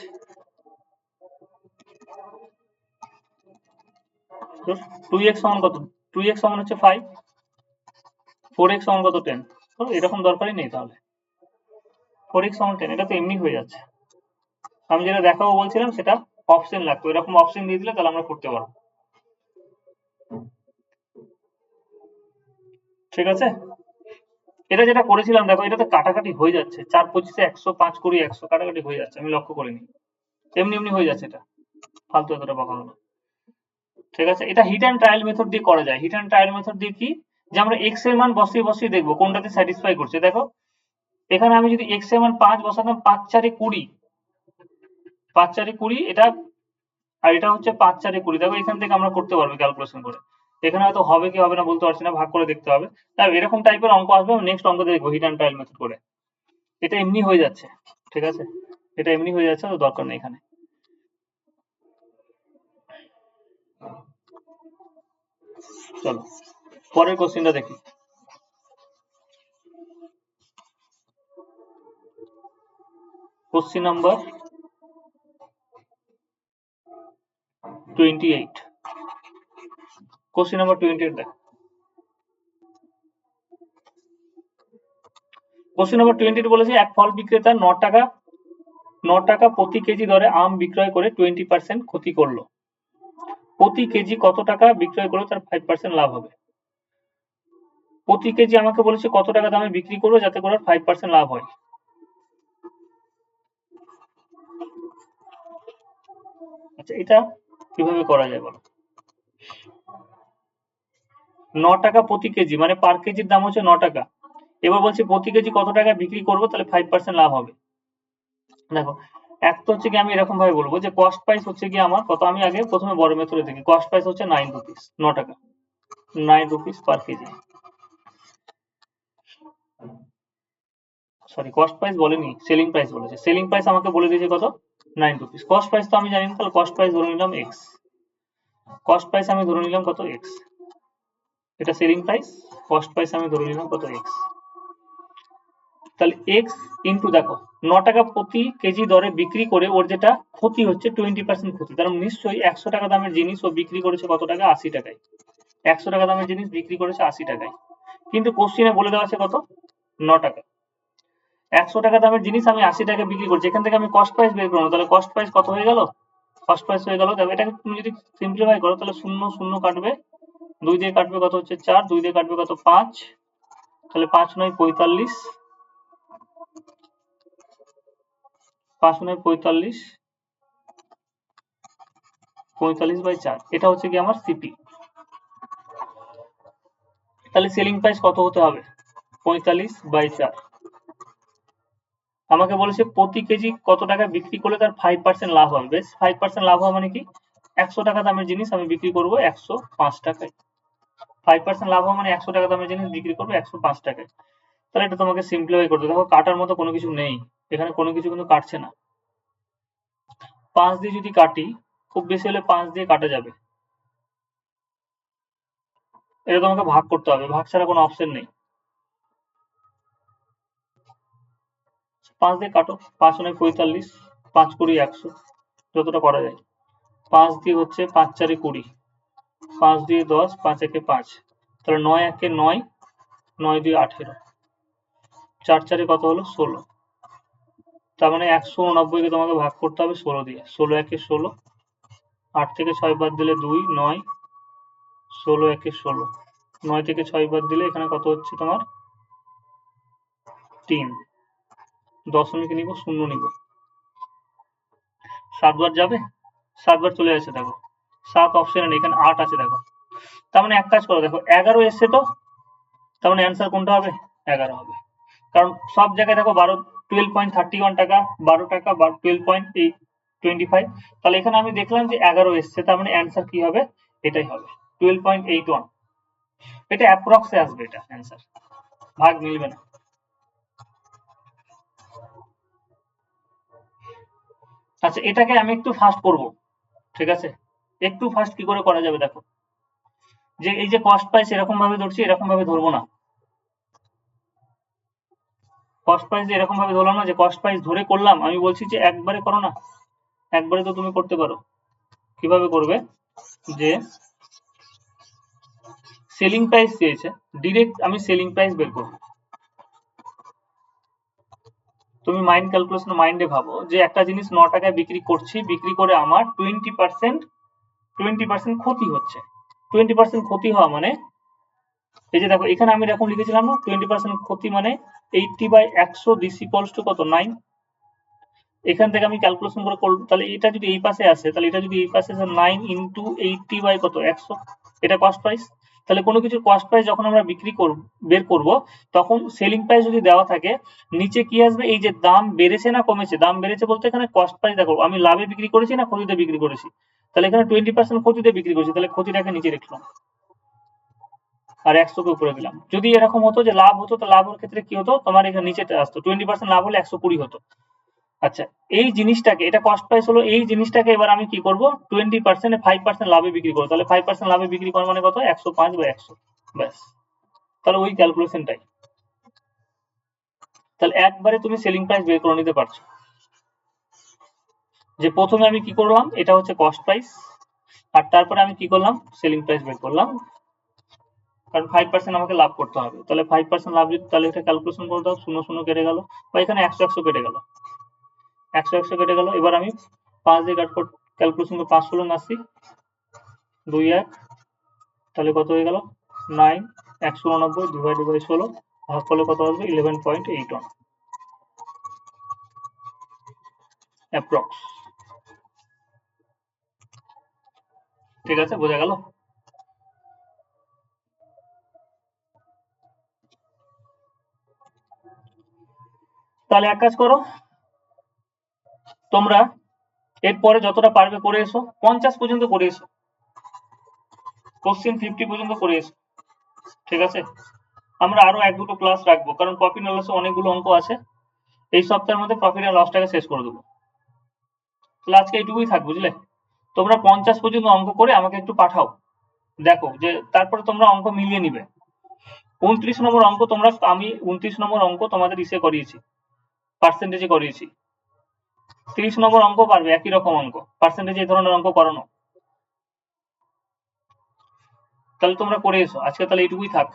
Speaker 1: 2x সমান কত? 2x সমান হচ্ছে 5, 4x সমান কত? 10। তো এরকম দরকারই নেই তাহলে, 4x সমান 10, এটা তো এমনি হয়ে যাচ্ছে। আমি যেটা দেখাবো বলছিলাম সেটা অপশন লাগতো, এরকম অপশন দিয়ে দিলে তাহলে আমরা করতে পারবো। ঠিক আছে, এটা যেটা করেছিলাম দেখো, এটাতে কাটাকাটি হয়ে যাচ্ছে, 4 25 100, 5 20 100, কাটাকাটি হয়ে যাচ্ছে, আমি লক্ষ্য করিনি, এমনি এমনি হয়ে যাচ্ছে, এটা ফালতু এতটা বকা হলো। ঠিক আছে, এটা হিট অ্যান্ড ট্রায়াল মেথড দিয়ে করা যায়। হিট অ্যান্ড ট্রায়াল মেথড দিয়ে কি, যে আমরা এক্স এর মান বসিয়ে বসিয়ে দেখবো কোনটাতে স্যাটিসফাই করছে। দেখো এখানে আমি যদি এক্স এর মান 5 বসাতাম, 5 4 20, 5 4 20 এটা, আর এটা হচ্ছে 5 4 20। দেখো এখান থেকে আমরা করতে পারবো ক্যালকুলেশন করে। এখানে হয়তো হবে কি হবে না বলতে পারছি না, ভাগ করে দেখতে হবে। তাই এরকম টাইপের অঙ্ক আসবে, নেক্সট অঙ্ক দেখবো হিট অ্যান্ড ট্রায়াল মেথড করে। এটা এমনি হয়ে যাচ্ছে, ঠিক আছে, এটা এমনি হয়ে যাচ্ছে, তো দরকার নেই এখানে। চলো পরের কোশ্চেনটা দেখি। Question number 28। কোশ্চেন নাম্বার 28 দেখ। কোশ্চেন নাম্বার 28 বলেছে এক ফল বিক্রেতা 9 টাকা প্রতি কেজি দরে আম বিক্রয় করে 20% ক্ষতি করলো। প্রতি কেজি কত টাকা বিক্রয় করলে তার 5% লাভ হবে? প্রতি কেজি আমাকে বলেছে কত টাকা দামে বিক্রি করবো যাতে করে 5% লাভ হয়। আচ্ছা এটা কিভাবে করা যায় বলো? 9 টাকা প্রতি কেজি মানে পার কেজির দাম হচ্ছে 9 টাকা। এবার বলছে প্রতি কেজি কত টাকা বিক্রি করবো তাহলে 5% লাভ হবে। দেখো এক তো হচ্ছে কি, আমি এরকম ভাবে বলবো যে কস্ট প্রাইস হচ্ছে কি আমার কত, আমি আগে প্রথমে বড় মেথডে দেখি, কস্ট প্রাইস হচ্ছে 9 রুপিস, 9 টাকা, 9 rupees per KG. Sorry, cost price বলেনি, সেলিং প্রাইস বলেছে। সেলিং প্রাইস আমাকে বলে দিয়েছে কত, 9 রুপিস। কস্ট প্রাইস তো আমি জানি না, তাহলে কস্ট প্রাইস ধরে নিলাম এক্স। কস্ট প্রাইস আমি ধরে নিলাম কত, এক্স। এটা সেলিং প্রাইস, কস্ট প্রাইস আমি ধরে নিলাম কত, এক্স। তাহলে এক্স ইন্টু, দেখো 9 টাকা প্রতি কেজি দরে বিক্রি করে ওর যেটা ক্ষতি হচ্ছে 20% ক্ষতি, তার মানে নিশ্চয়ই 100 টাকা দামের জিনিস ও বিক্রি করেছে কত টাকা, 80 টাকায়। 100 টাকা দামের জিনিস বিক্রি করেছে 80 টাকায়, কিন্তু কোশ্চিনে বলে দেওয়া আছে কত, 9 টাকা। 100 টাকা দামের জিনিস আমি 80 টাকা বিক্রি করছি, এখান থেকে আমি কস্ট প্রাইস বের করবো, তাহলে কস্ট প্রাইস কত হয়ে গেল, কস্ট প্রাইস হয়ে গেল। দেখো এটাকে তুমি যদি সিম্পলিফাই করো তাহলে 0 0 কাটবে, 2 দিয়ে কাটবে কত হচ্ছে 4, 2 দিয়ে কাটবে কত 5, তাহলে 5 9 45, 5 9 45, 45/4, এটা হচ্ছে কি আমার সিপি। তাহলে সেলিং প্রাইস কত হতে হবে, 45/4। আমাকে বলেছে প্রতি কেজি কত টাকা বিক্রি করলে তার 5% লাভ হবে। বেশ, 5% লাভ হওয়া মানে কি, 100 টাকা দামের জিনিস আমি বিক্রি করবো 105 টাকায়। 5% লাভ হওয়া মানে 100 টাকা দামের জিনিস বিক্রি করবো 105 টাকায়। তাহলে এটা তোমাকে সিম্পলিফাই করতে, দেখো কাটার মতো কোনো কিছু নেই এখানে, কোনো কিছু কিন্তু কাটছে না। 5 দিয়ে যদি কাটি, খুব বেশি হলে 5 দিয়ে কাটা যাবে, এটা তোমাকে ভাগ করতে হবে, ভাগ ছাড়া কোনো অপশন নেই। 5 দিয়ে কাটো, 5 9 45, 5 20 100, যতটা করা যায়। 5 দিয়ে হচ্ছে 5 4 20, 5 দিয়ে 10, 5 1 5, তাহলে 9 1 9, 9 দিয়ে 18, 4 4 কত হলো 16, তার মানে 189 কে তোমাকে ভাগ করতে হবে 16 দিয়ে, 16 1 16, 8 থেকে 6 বাদ দিলে 2 9, 16 1 16, 9 থেকে 6 বাদ দিলে এখানে কত হচ্ছে তোমার 3, দশমিক নিব, শূন্য নিব, 7 বার যাবে, 7 বার চলে আসছে, দেখো 7 অপশনে নেই, এখানে 8 আছে দেখো। তার মানে এক কাজ করো, দেখো 11 এসছে তো, তার মানে অ্যান্সার কোনটা হবে, 11 হবে, কারণ সব জায়গায় দেখো 12.31 টাকা, 12 টাকা, 12.25, তাহলে এখানে আমি দেখলাম যে 11 এসছে, তার মানে অ্যান্সার কি হবে, এটাই হবে 12.81, এটা অ্যাপ্রক্সে আসবে, এটা অ্যান্সার, ভাগ মিলবে না। আচ্ছা, এটাকে আমি একটু ফাস্ট করব, ঠিক আছে, একটু ফাস্ট কি করে করা যাবে দেখো, যে এই যে কস্ট প্রাইস এরকম ভাবে ধরছি, এরকম ভাবে ধরবো না, কস্ট প্রাইস এরকম ভাবে ধরলাম না যে কস্ট প্রাইস ধরে করলাম, আমি বলছি যে একবারে করো না, একবারে তো তুমি করতে পারো, কিভাবে করবে, যে সেলিং প্রাইস চেয়েছে, ডিরেক্ট আমি সেলিং প্রাইস বের করব। তুমি মাইন্ড ক্যালকুলেশন মাইন্ডে ভাবো যে একটা জিনিস 9 টাকায় বিক্রি করছি, বিক্রি করে আমার 20% ক্ষতি হচ্ছে। 20% ক্ষতি হওয়া মানে, এই যে দেখো এখানে আমি এরকম লিখেছিলাম না, 20% ক্ষতি মানে 80/100 দিস ইকুয়ালস টু কত 9, এখান থেকে আমি ক্যালকুলেশন করে করব, তাহলে এটা যদি এই পাশে আসে, তাহলে এটা যদি এই পাশে আসে 9 ইন্টু 80 কত 100, এটা কস্ট প্রাইস। তাহলে কোনো কিছুর কস্ট প্রাইস যখন আমরা বিক্রি করব, বের করব, তখন সেলিং প্রাইস যদি দেওয়া থাকে, নিচে কি আসবে, এই যে দাম বেড়েছে না কমেছে, দাম বেড়েছে বলতে এখানে কস্ট প্রাইস দেখো আমি লাভে বিক্রি করেছি না ক্ষতিতে বিক্রি করেছি, তাহলে এখানে 20% ক্ষতিতে বিক্রি করেছি, তাহলে ক্ষতিটাকে নিচে রাখলাম আর 100 কে উপরে দিলাম। যদি এরকম হতো যে লাভ হতো, তো লাভের ক্ষেত্রে কি হতো, তোমার এখানে নিচে আসতো, 20% লাভ হলে 120 হতো। আচ্ছা, এই জিনিসটাকে, এটা কস্ট প্রাইস হলো, এই জিনিসটাকে এবার আমি কি করব, 20% 5% লাভে বিক্রি করবো, তাহলে 5% লাভে বিক্রি করার মানে কত, 105/100, ব্যাস, তাহলে ওই ক্যালকুলেশনটাই, তাহলে একবারে তুমি সেলিং প্রাইস বের করে নিতে পারছো, যে প্রথমে আমি কি করলাম, এটা হচ্ছে কস্ট প্রাইস, আর তারপরে আমি কি করলাম, সেলিং প্রাইস বের করলাম, কারণ 5% আমাকে লাভ করতে হবে, তাহলে 5% লাভ যদি, তাহলে এটা ক্যালকুলেশন করে দাও, 0 0 কেটে গেল, বা এখানে 100 100 কেটে গেল, 100 100 কেটে গেল, এবার আমি 5 দিয়ে কাট করে ক্যালকুলেশন করে 5 16 80, 2 1, তাহলে কত হয়ে গেল 9, 189 ডিভাইডেড বাই 16, ভাগ করলে কত আসবে 11.81 অ্যাপ্রক্স। ঠিক আছে, বোঝা গেল। তাহলে এক কাজ করো, তোমরা এরপরে যতটা পারবে করে এসো, 50 পর্যন্ত করে এসো, কোশ্চেন 50 পর্যন্ত করে এসো, ঠিক আছে, আমরা আরো 1-2টো ক্লাস রাখবো, কারণ প্রফিট এন্ড লসে অনেকগুলো অঙ্ক আছে, এই সপ্তাহের মধ্যে প্রফিট এন্ড লসটাকে শেষ করে দেবো, তাহলে আজকে এইটুকুই থাক, বুঝলে, তোমরা 50 পর্যন্ত অঙ্ক করে আমাকে একটু পাঠাও, দেখো যে তারপরে তোমরা অঙ্ক মিলিয়ে নিবে। 29 নম্বর অঙ্ক তোমরা, আমি 29 নম্বর অঙ্ক তোমাদের ইসে করিয়েছি, পার্সেন্টেজে করিয়েছি, 30 নম্বর অঙ্ক পারবে, একই রকম অঙ্ক, পার্সেন্টেজে এই ধরনের অঙ্ক করানো, তাহলে তোমরা করে এসো, আজকে তাহলে এইটুকুই থাক।